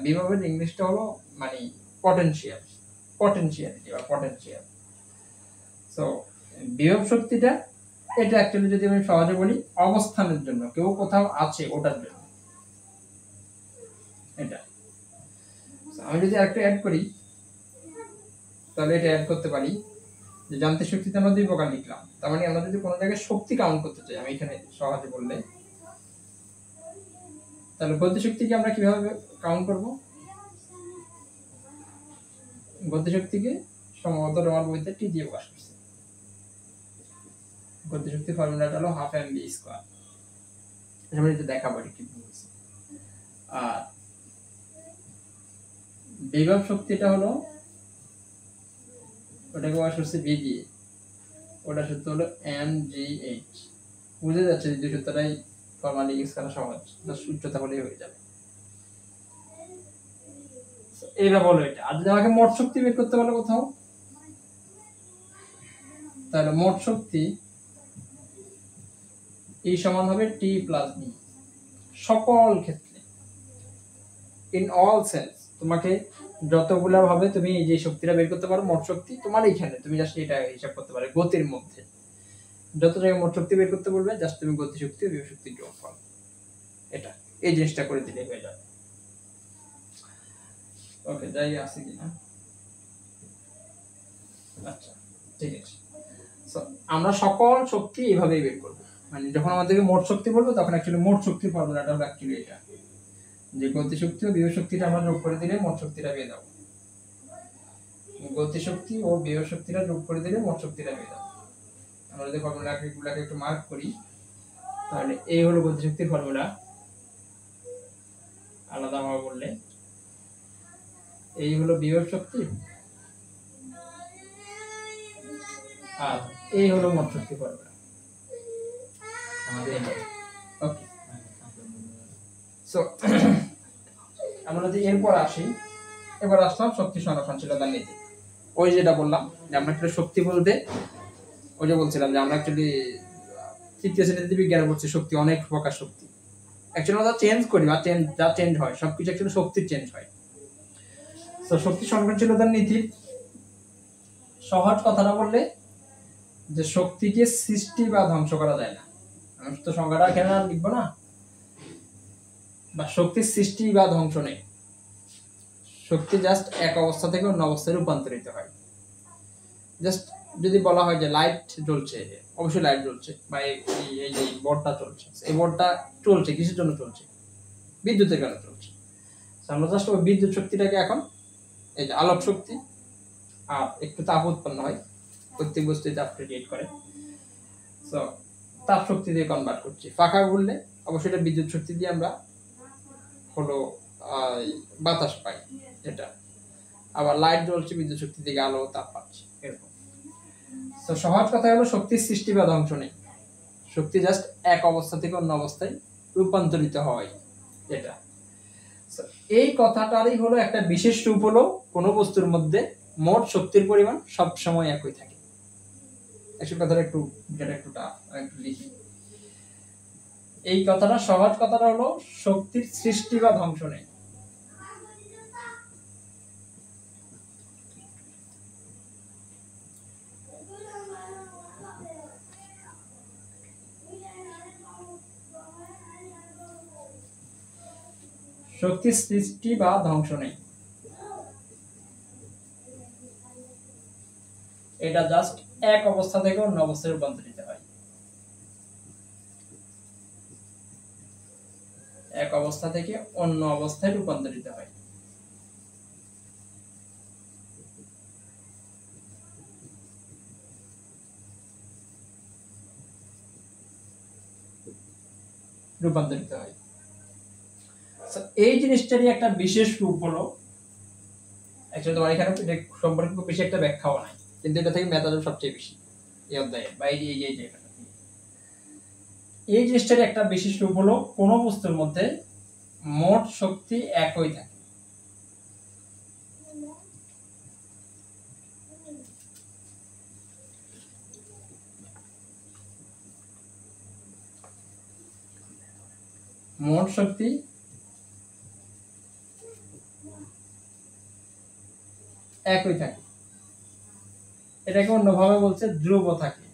Speaker 1: বিভবের ইংলিশটা হলো মানে পটেনশিয়াল, পটেনশিয়ালিটি বা পটেনশিয়াল। সো বিভব শক্তিটা, এটা অ্যাকচুয়ালি যদি আমি সহজে বলি, অবস্থানের জন্য, কেউ কোথাও আছে ওটার জন্য এটা। আমি যদি আরেকটু অ্যাড করি, তাহলে এটা অ্যাড করতে পারি যে যান্ত্রিক শক্তিতে আমরা দুই প্রকার লিখলাম। তার মানে আমরা যদি কোনো জায়গায় শক্তি কাউন্ট করতে চাই, আমি এখানে সহজে বললে, তাহলে গতিশক্তিকে আমরা কিভাবে কাউন্ট করব? গতিশক্তিকে সম্ভবত রোমান বইতে টি দিয়ে প্রকাশ করছে। গতিশক্তি ফর্মুলাটা হলো হাফ এম বি স্কয়ার। আমি এটা দেখাবো কি বলছি। আর বিভব শক্তিটা হলো, ওটাকে প্রকাশ করছে বি দিয়ে, ওটা সূত্র হলো এম জি এইচ। বুঝে যাচ্ছে যে দুই সূত্রটাই ফর্মালি ইউজ করা সহজ, জাস্ট উচ্চতা হলেই হয়ে যাবে। এইভাবে বলো এটা। আর যদি আমাকে মোট শক্তি বের করতে বলো কোথাও, তাহলে মোট শক্তি এই সমান হবে টি প্লাস বি, সকল ক্ষেত্রে, ইন অল সেন্স। তোমাকে যতগুলা ভাবে তুমি এই যে শক্তিটা বের করতে পারো, মোট শক্তি তোমার এইখানে, তুমি জাস্ট এটা হিসাব করতে পারো গতির মধ্যে যত জায়গায় মোট শক্তি বের করতে বলবে, জাস্ট তুমি গতি শক্তি ও বিভব শক্তির যোগফল, এটা এই জিনিসটা করে দিলে হয়ে যাবে। ওকে, যাই আছে কিনা, আচ্ছা ঠিক আছে। সো আমরা সকল শক্তি এইভাবেই বের করব, মানে যখন আমাদেরকে মোট শক্তি বলবো, তখন অ্যাকচুয়ালি মোট শক্তির ফর্মুলাটা হলো অ্যাকচুয়ালি এটা, যে গতি শক্তি ও বিভব শক্তিটা আমরা যোগ করে দিলে মোট শক্তিটা পেয়ে যাবো। গতি শক্তি ও বিভব শক্তিটা যোগ করে দিলে মোট শক্তিটা পেয়ে যাবো। আমরা যদি ফর্মুলাগুলোকে একটু মার্ক করি, তাহলে এই হলো গতি শক্তির ফর্মুলা, আলাদাভাবে বললে এই হলো বিভব শক্তি, আর এই হলো মোট শক্তি ফর্মুলা আমাদের। ওকে, সো আমরা যদি এরপর আসি, এবার আসলাম শক্তি সংরক্ষণশীলতা নীতি। ওই যেটা বললাম যে আমরা একটা শক্তি বলতে, ওই যে বলছিলাম যে আমরা অ্যাকচুয়ালি তৃতীয় শ্রেণীতে বিজ্ঞানে পড়ছি শক্তি অনেক প্রকার শক্তি। অ্যাকচুয়ালি আমরা চেঞ্জ করি বা যা চেঞ্জ হয় সবকিছু অ্যাকচুয়ালি শক্তির চেঞ্জ হয়। তো শক্তি সংরক্ষণশীলতার নীতি সহজ কথাটা বললে, যে শক্তিকে সৃষ্টি বা ধ্বংস করা যায় না। আমি তো সংজ্ঞাটা এখানে আর লিখবো না, বা শক্তির সৃষ্টি বা ধ্বংস নেই, শক্তি জাস্ট এক অবস্থা থেকে অন্য অবস্থায় রূপান্তরিত হয়। জাস্ট যদি বলা হয় যে লাইট জ্বলছে, অবশ্যই লাইট জ্বলছে, বা এই যে বোর্ডটা চলছে, এই বোর্ডটা চলছে কিসের জন্য চলছে? বিদ্যুতের কারণে চলছে। আমরা জাস্ট ওই বিদ্যুৎ শক্তিটাকে এখন এই যে আলোক শক্তি, আর একটু তাপ উৎপন্ন হয়, প্রত্যেক বস্তুতে তাপ ক্রিয়েট করে, সো তাপ শক্তি দিয়ে কনভার্ট করছি। পাখা ঘুরলে অবশ্যই এটা বিদ্যুৎ শক্তি দিয়ে আমরা হলো বাতাস পাই, এটা আবার লাইট জ্বলছে বিদ্যুৎ শক্তি থেকে আলো তাপ পাচ্ছি, এরকম। তো সহজ কথা হলো শক্তির সৃষ্টি বা ধ্বংস নেই, শক্তি জাস্ট এক অবস্থা থেকে অন্য অবস্থায় রূপান্তরিত হয়, এটা। এই কথাটারই হলো একটা বিশেষ রূপ হলো কোন বস্তুর মধ্যে মোট শক্তির পরিমাণ সব সময় একই থাকে। এই কথাটা একটু লিখি। এই কথাটা সহজ কথাটা হলো শক্তির সৃষ্টি বা ধ্বংস নেই। শক্তির সৃষ্টি বা ধ্বংস নেই, এটা জাস্ট এক অবস্থা থেকে অন্য অবস্থায় রূপান্তরিত হয়, এক অবস্থা থেকে অন্য অবস্থায় রূপান্তরিত হয়। রূপান্তরিত হয়। এই জিনিসটারই একটা বিশেষ রূপ হলো, অ্যাকচুয়ালি তোমার এখানে সম্পর্কে খুব বেশি একটা ব্যাখ্যাও নাই, কিন্তু এটা থেকে ম্যাথ আসবে সবচেয়ে বেশি এই অধ্যায়ে বা এই জায়গাটা। এই জিনিসটার একটা বিশেষ রূপ হলো কোন বস্তুর মধ্যে মোট শক্তি একই থাকে। মোট শক্তি একই থাকে, এটাকে অন্যভাবে বলছে ধ্রুব থাকে,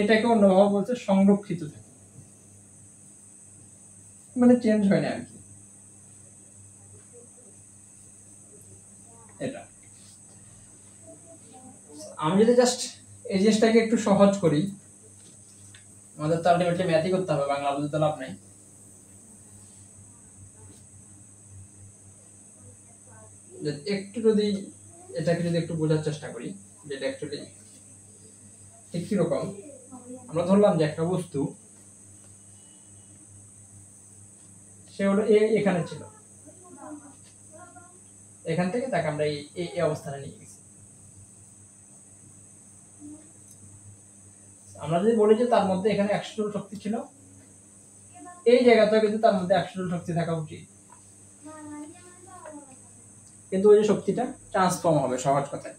Speaker 1: এটাকে অন্যভাবে বলছে সংরক্ষিত থাকে, মানে চেঞ্জ হয় না আর কি। এটা আমি যদি জাস্ট এই জিনিসটাকে একটু সহজ করি, আমাদের তো আলটিমেটলি ম্যাথই করতে হবে, বাংলা বুঝতে লাভ নাই। একটু যদি এটাকে যদি একটু বোঝার চেষ্টা করি, যেটা অ্যাকচুয়ালি ঠিক কিরকম, আমরা ধরলাম যে একটা বস্তু সে হলো এখানে ছিল, এখান থেকে তাকে আমরা এই অবস্থানে নিয়ে গেছি। আমরা যদি বলি যে তার মধ্যে এখানে 100 জুল শক্তি ছিল, এই জায়গাটা কিন্তু তার মধ্যে 100 জুল শক্তি থাকা উচিত, কিন্তু ওই যে শক্তিটা ট্রান্সফর্ম হবে সহজ কথায়,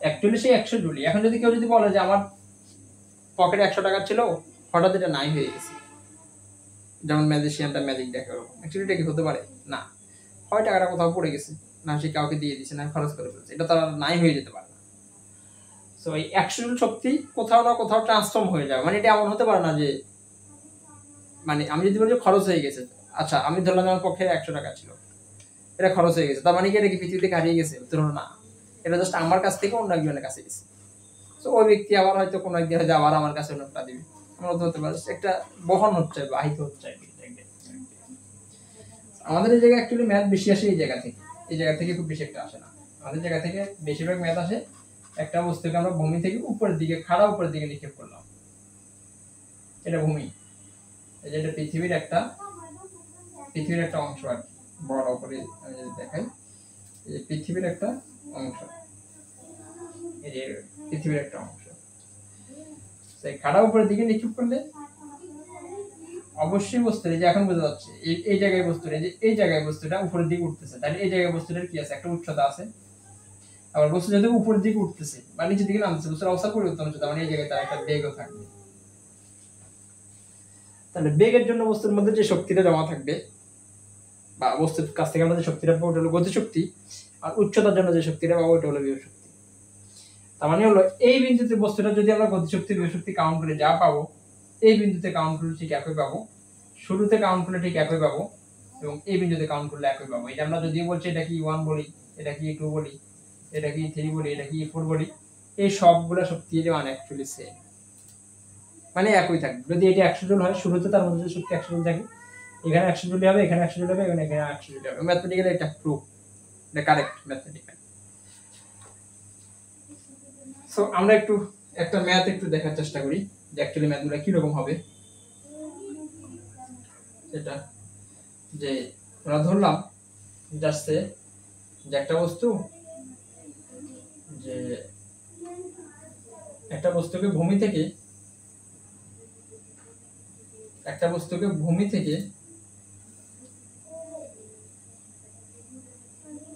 Speaker 1: অ্যাকচুয়ালি সেই 100 জুলই। এখন যদি কেউ যদি বলে যে আমার পকেটে 100 টাকা ছিল, হঠাৎ এটা নাই হয়ে গেছে, যেমন ম্যাজিশিয়ানটা ম্যাজিক দেখে, অ্যাকচুয়ালি এটা কি হতে পারে না, হয় টাকাটা কোথাও পড়ে গেছে, না সে কাউকে দিয়ে দিচ্ছে, না খরচ করে ফেলছে, এটা তার নাই হয়ে যেতে পারে না। সো এই 100 জুল শক্তি কোথাও না কোথাও ট্রান্সফর্ম হয়ে যাবে, মানে এটা এমন হতে পারে না যে, মানে আমি যদি বলি খরচ হয়ে গেছে, আচ্ছা আমি ধরলাম আমার পক্ষে 100 টাকা ছিল, এটা খরচ হয়ে গেছে, তার মানে কি এটা কি পৃথিবী থেকে হারিয়ে গেছে? উত্তর না, এটা জাস্ট আমার কাছ থেকে অন্য একজনের কাছে গেছে। তো ওই ব্যক্তি আবার হয়তো কোনো একদিন হয়তো আবার আমার কাছে অন্যটা দিবে, আমরা তো হতে পারে একটা বহন হচ্ছে, বাহিত হচ্ছে। আমাদের এই জায়গায় অ্যাকচুয়ালি ম্যাথ বেশি আসে এই জায়গা থেকে, এই জায়গা থেকে খুব বেশি একটা আসে না, আমাদের জায়গা থেকে বেশিরভাগ ম্যাথ আসে একটা বস্তুকে আমরা ভূমি থেকে উপরের দিকে, খাড়া উপরের দিকে নিক্ষেপ করলাম, এটা ভূমি, এই যে এটা পৃথিবীর একটা অংশ আর কি, বড় করে আমি যদি দেখাই, এই পৃথিবীর একটা অংশ, এই যে পৃথিবীর একটা অংশ, সেই খাড়া উপরের দিকে নিক্ষেপ করলে অবশ্যই বস্তুর, এই যে এখন বোঝা যাচ্ছে এই জায়গায় বস্তুর, এই জায়গায় বস্তুটা উপরের দিকে উঠতেছে, তাহলে এই জায়গায় বস্তুটার কি আছে, একটা উচ্চতা আছে। আবার বস্তু যদি উপরের দিকে উঠতেছে বা নিচের দিকে নামতেছে, বস্তুর অবস্থার পরিবর্তন হচ্ছে, তার মানে এই জায়গায় তার একটা বেগও থাকবে। তাহলে বেগের জন্য বস্তুর মধ্যে যে শক্তিটা জমা থাকবে, বা বস্তুর কাছ থেকে আমরা যে শক্তিটা পাবো ওটা হলো গতিশক্তি, আর উচ্চতার জন্য যে শক্তিটা পাবো ওটা হলো বিভব শক্তি। তার মানে হলো এই বিন্দুতে বস্তুটা যদি আমরা গতিশক্তি বিভব শক্তি কাউন্ট করে যা পাবো, এই বিন্দুতে কাউন্ট করলে ঠিক একই পাবো, শুরুতে কাউন্ট করলে ঠিক একই পাবো, এবং এই বিন্দুতে কাউন্ট করলে একই পাবো। এটা আমরা যদিও বলছি এটা কি 1 বলি, এটা কি 2 বলি, এটা কি 3 বলি, এটা কি 4 বলি, এই সবগুলা শক্তি যে মানে অ্যাকচুয়ালি সেম, মানে একই থাকবে। যদি এটা 100 জুল হয়, শুরুতে তার মধ্যে শক্তি 100 জুল থাকে, এখানে 100 জুল হবে, এখানে 100 জুল হবে, এখানে 100 জুল হবে। ম্যাথমেটিক্যালি এটা প্রুফ, এটা কারেক্ট ম্যাথমেটিক্যাল। সো আমরা একটু একটা ম্যাথ একটু দেখার চেষ্টা করি যে অ্যাকচুয়ালি ম্যাথগুলো কি রকম হবে। এটা যে আমরা ধরলাম যাচ্ছে যে একটা বস্তু, যে একটা বস্তুকে ভূমি থেকে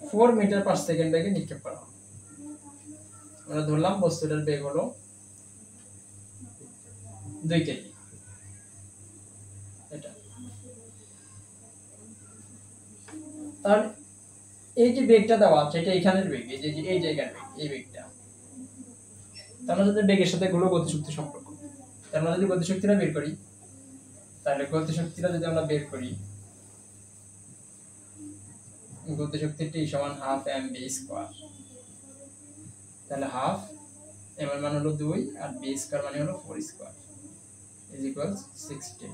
Speaker 1: 4 মিটার পার সেকেন্ড বেগে নিক্ষেপ করা হয়। আমরা ধরলাম বস্তুটার বেগ হলো 2 কেজি, এটা তার এই যে বেগটা দেওয়া আছে এটা এখানের বেগ, এই যে এই জায়গার বেগ, এই বেগটা, তার মানে যদি বেগের সাথে হলো গতিশক্তি সম্পর্ক, তার মানে যদি গতিশক্তিটা বের করি, তাহলে গতিশক্তিটা যদি আমরা বের করি, গতিশক্তিটি সমান হাফ এম বি স্কোয়ার। তাহলে হাফ এম এর মান হলো 2 আর বি স্কোয়ার মানে হলো 4 স্কোয়ার ইজ ইকুয়ালস 16।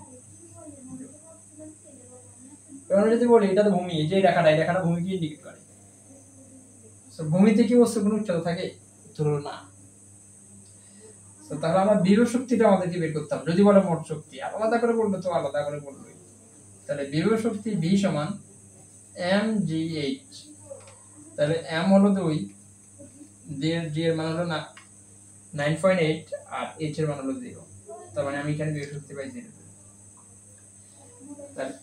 Speaker 1: এবার যদি বলি এটা তো ভূমি, এই যে রেখাটা, এই রেখাটা ভূমিকে ইন্ডিকেট করে। সো ভূমিতে কি বস্তু কোনো উচ্চতা থাকে? উত্তর হলো না। সো তাহলে আমরা বিভব শক্তিটা আমাদেরকে বের করতে হবে। যদি বলে মোট শক্তি, আলাদা করে বলবো তো আলাদা করে বলবো। তাহলে বিভব শক্তি বি সমান এম জি এইচ। তাহলে এম হলো 2, জি এর মান হলো 9.8 আর এইচ এর মান হলো 0। তার মানে আমি এখানে বিভব শক্তি পাই 0। তাহলে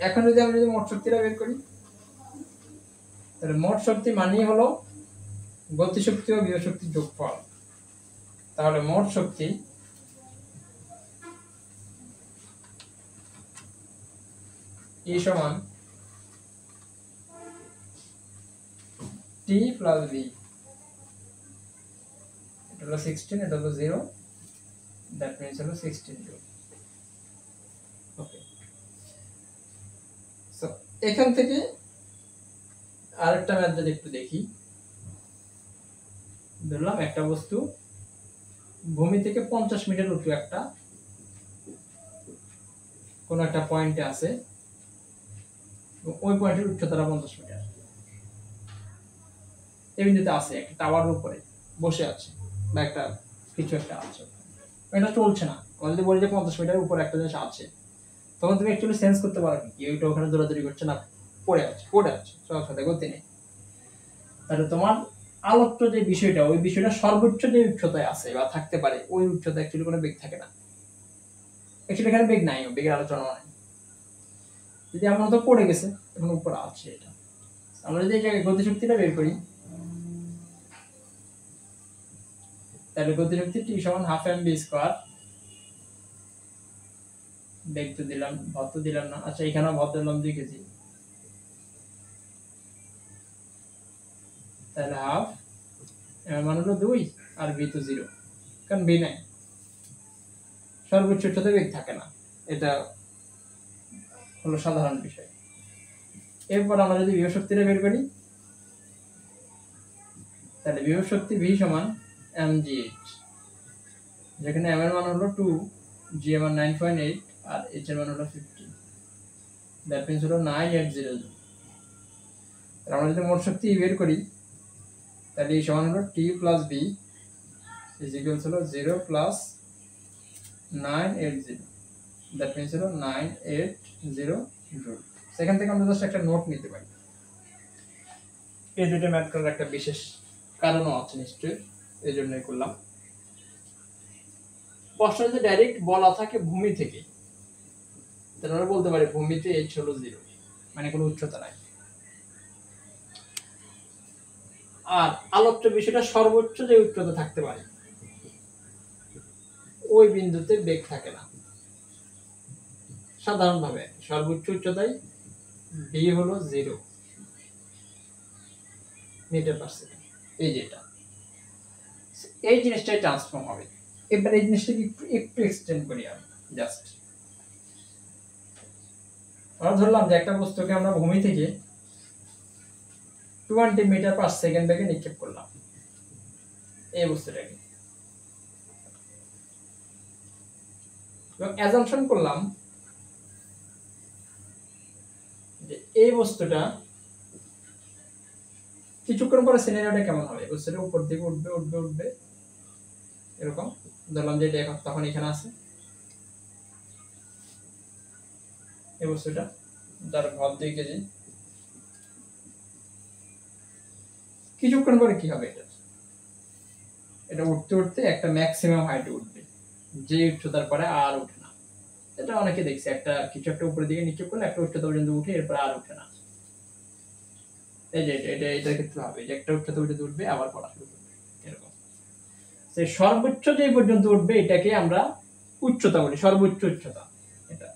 Speaker 1: এখন যদি আমরা মোট শক্তিটা বের করি, তাহলে মোট শক্তি মানেই হলো গতিশক্তি ও বিভব শক্তির যোগফল। তাহলে মোট শক্তি E সমান T প্লাস V। এটা হলো 16, এটা হলো 0, দ্যাট মিন্স হলো 16 জুল। ওকে, সো এখান থেকে আরেকটা ম্যাথ যদি একটু দেখি, ধরলাম একটা বস্তু ভূমি থেকে 50 মিটার উঁচু একটা কোন একটা পয়েন্টে আছে, ওই পয়েন্টের উচ্চতা 50 মিটার। এই বিন্দুতে আছে, একটা টাওয়ারের উপরে বসে আছে বা একটা কিছু একটা আছে, এটা চলছে না। আমরা যদি বলি যে 50 মিটার উপরে একটা জিনিস আছে, তখন তুমি অ্যাকচুয়ালি সেন্স করতে পারো কি ওইটা ওখানে দৌড়াদৌড়ি করছে না, পড়ে আছে চলার সাথে গতি নেই। তাহলে তোমার আলোচ্য যে বিষয়টা, ওই বিষয়টা সর্বোচ্চ যে উচ্চতায় আছে বা থাকতে পারে, ওই উচ্চতা অ্যাকচুয়ালি কোনো বেগ থাকে না। অ্যাকচুয়ালি এখানে বেগ নাই, বেগের আলোচনা নাই। যদি আমরা তো পড়ে গেছে, এখন উপরে আছে এটা। আমরা যদি এই জায়গায় গতিশক্তিটা বের করি, তাহলে গতিশক্তি টি সমান হাফ এম বি স্কোয়ার। বেগ তো দিলাম, ভর তো দিলাম না। আচ্ছা, এখানেও ভর দিলাম 2 কেজি। তাহলে হাফ এর মান হলো 2 আর বি তো 0, কারণ বি নাই, সর্বোচ্চ উচ্চতায় বেগ থাকে না। এটা হলো সাধারণ বিষয়। এরপর আমরা যদি বিভব শক্তিটা বের করি, তাহলে বিভব শক্তি ভি সমান এম জি এইচ, যেখানে এম এর মান হলো 2, জি এর মান 9.8 আর এইচ এর মান হলো 50, দ্যাট মিন্স হলো 980 জুল। তাহলে আমরা যদি মোট শক্তি বের করি, তাহলে এই সমান হলো টি প্লাস বি ইজ ইকুয়ালস হলো 0 প্লাস 980, দ্যাট মিন্স হলো 980 জুল। সেখান থেকে আমরা জাস্ট একটা নোট নিতে পারি। এই দুটো ম্যাথ করার একটা বিশেষ কারণও আছে নিশ্চয়ই, এই জন্যই করলাম। প্রশ্ন যদি ডাইরেক্ট বলা থাকে ভূমি থেকে, তাহলে আমরা বলতে পারি ভূমিতে এইচ হলো 0, মানে কোনো উচ্চতা নাই। আর আলোচ্য বিষয়টা সর্বোচ্চ যে উচ্চতা থাকতে পারে, ওই বিন্দুতে বেগ থাকে না সাধারণভাবে। সর্বোচ্চ উচ্চতায় বি হলো 0 মিটার পার সেকেন্ড। এই যেটা, এই জিনিসটাই ট্রান্সফর্ম হবে। এবার এই জিনিসটাকে একটু এক্সটেন্ড করি আমি জাস্ট। আমরা ধরলাম যে একটা বস্তুকে আমরা ভূমি থেকে 20 মিটার পার সেকেন্ড বেগে নিক্ষেপ করলাম এই বস্তুটাকে, এবং অ্যাজাম্পশন করলাম যে এই বস্তুটা কিছুক্ষণ পরে সিনারিওটা কেমন হবে, বস্তুটা উপর দিকে উঠবে এরকম। ধরলাম যে এটা তখন এখানে আছে এই বস্তুটা, যার ভর 2 কেজি। কিছুক্ষণ পরে কি হবে, এটা উঠতে উঠতে একটা ম্যাক্সিমাম হাইটে উঠবে, যে উচ্চতার পরে আর উঠে না। এটা অনেকে দেখছে, একটা কিছু একটা উপরের দিকে নিক্ষেপ করলে একটা উচ্চতা পর্যন্ত উঠে, এরপর আর উঠে না। এই যে এটার ক্ষেত্রে হবে যে একটা উচ্চতা পর্যন্ত উঠবে, আবার পড়া শুরু করবে এরকম। সেই সর্বোচ্চ যে পর্যন্ত উঠবে এটাকে আমরা উচ্চতা বলি, সর্বোচ্চ উচ্চতা। এটা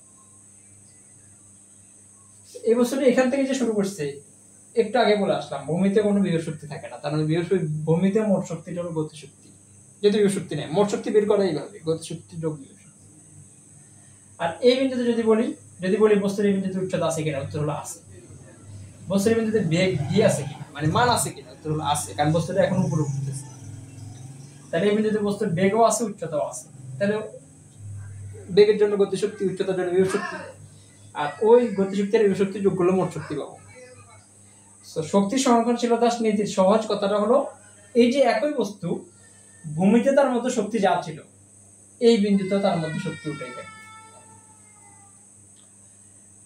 Speaker 1: এই বছরে এখান থেকে যে শুরু করছে, একটু আগে বলে আসলাম ভূমিতে কোনো বিভব শক্তি থাকে না। তার মানে ভূমিতে মোট শক্তিটা হলো গতিশক্তি। যেহেতু বিভব শক্তি নেই, মোট শক্তি বের করা এইভাবে, গতিশক্তি যোগ বিভব শক্তি।
Speaker 2: আর এই বিন্দুতে যদি বলি বস্তুর এই বিন্দুতে উচ্চতা আছে কিনা, উত্তর হলো আছে। বস্তুর এই বিন্দুতে বেগ ভি আছে কিনা, মানে মান আছে কিনা, উত্তর হলো আছে, কারণ বস্তুটা এখন উপরে উঠতেছে। তাহলে এই বিন্দুতে বস্তুর বেগও আছে, উচ্চতাও আছে। তাহলে বেগের জন্য গতিশক্তি, উচ্চতার জন্য বিভব শক্তি, আর ওই গতিশক্তি আর বিভব শক্তি যোগ করলে মোট শক্তি পাবো। তো শক্তি সংরক্ষণশীলতা নীতির সহজ কথাটা হলো এই যে একই বস্তু ভূমিতে তার মধ্যে শক্তি যা ছিল, এই বিন্দুতে তার মধ্যে শক্তি উঠেই থাকবে।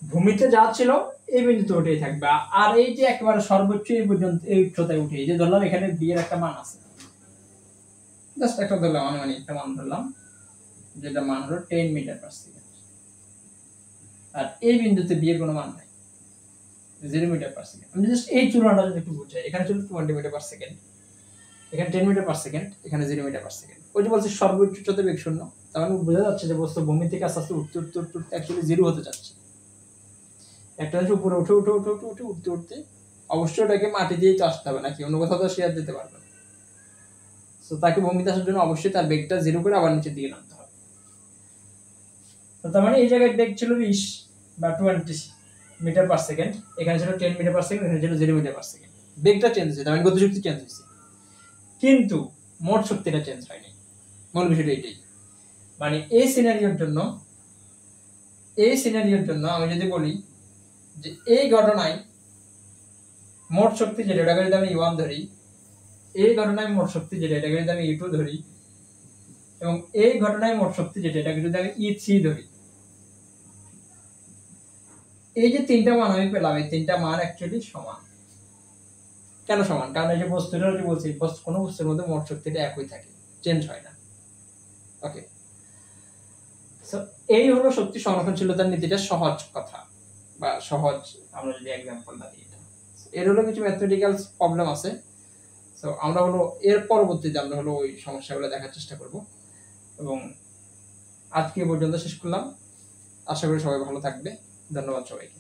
Speaker 2: ভূমিতে যা ছিল এই বিন্দুতে উঠেই থাকবে। আর এই যে একেবারে সর্বোচ্চ এই পর্যন্ত এই উচ্চতায় উঠে, যে ধরলাম এখানে বি এর একটা মান আছে, জাস্ট একটা ধরলাম, মানে একটা মান ধরলাম, যেটা মান হলো 10 মিটার পার সেকেন্ড। আর এই বিন্দুতে বি এর কোনো মান নাই, 0 মিটার পার সেকেন্ড। আমি জাস্ট এই তুলনাটা যদি একটু বুঝাই, এখানে ছিল 20 মিটার পার সেকেন্ড, এখানে 10 মিটার পার সেকেন্ড, এখানে 0 মিটার পার সেকেন্ড। ওই যে বলছে সর্বোচ্চ উচ্চতা বেগ শূন্য, তার মানে বোঝা যাচ্ছে যে বস্তু ভূমি থেকে আস্তে আস্তে উঠতে উঠতে উঠতে উঠতে অ্যাকচুয়ালি 0 হতে যাচ্ছে। একটা জিনিস উপরে উঠে উঠে উঠে উঠে উঠে উঠতে উঠতে অবশ্যই ওটাকে মাটি দিয়েই তো আসতে হবে, নাকি অন্য কোথাও তো শেয়ার দিতে পারবে না। তো তাকে ভূমিতে আসার জন্য অবশ্যই তার বেগটা 0 করে আবার নিচের দিকে নামতে হবে। তো তার মানে এই জায়গায় বেগ ছিল 20 বা 20 মিটার পার সেকেন্ড, এখানে ছিল 10 মিটার পার সেকেন্ড, এখানে ছিল 0 মিটার পার সেকেন্ড। বেগটা চেঞ্জ হয়েছে, তার মানে গতিশক্তি চেঞ্জ হয়েছে, কিন্তু মোট শক্তিটা চেঞ্জ হয়নি। মূল বিষয়টা এটাই। মানে এই সিনারিওর জন্য আমি যদি বলি যে এই ঘটনায় মোট শক্তি যেটা, এটাকে যদি আমি E1 ধরি, এই ঘটনায় মোট শক্তি যেটা, এটাকে যদি আমি E2 ধরি, এবং এই ঘটনায় মোট শক্তি যেটা, এটাকে যদি আমি E3 ধরি, এই যে তিনটা মান আমি পেলাম, এই তিনটা মান অ্যাকচুয়ালি সমান। কেন সমান? কারণ এই যে বস্তুটা যে বলছি, কোনো বস্তুর মধ্যে মোট শক্তিটা একই থাকে, চেঞ্জ হয় না। ওকে, সো এই হলো শক্তি সংরক্ষণশীলতার নীতিটা সহজ কথা, বা সহজ আমরা যদি एग्जांपल না দিই। এর হলো কিছু ম্যাথমেটিক্যাল প্রবলেম আছে। সো আমরা হলো এর পরবর্তীতে আমরা হলো ওই সমস্যাগুলো দেখার চেষ্টা করব, এবং আজকে পর্যন্ত শেষ করলাম। আশা করি সবাই ভালো থাকবে। ধন্যবাদ সবাইকে।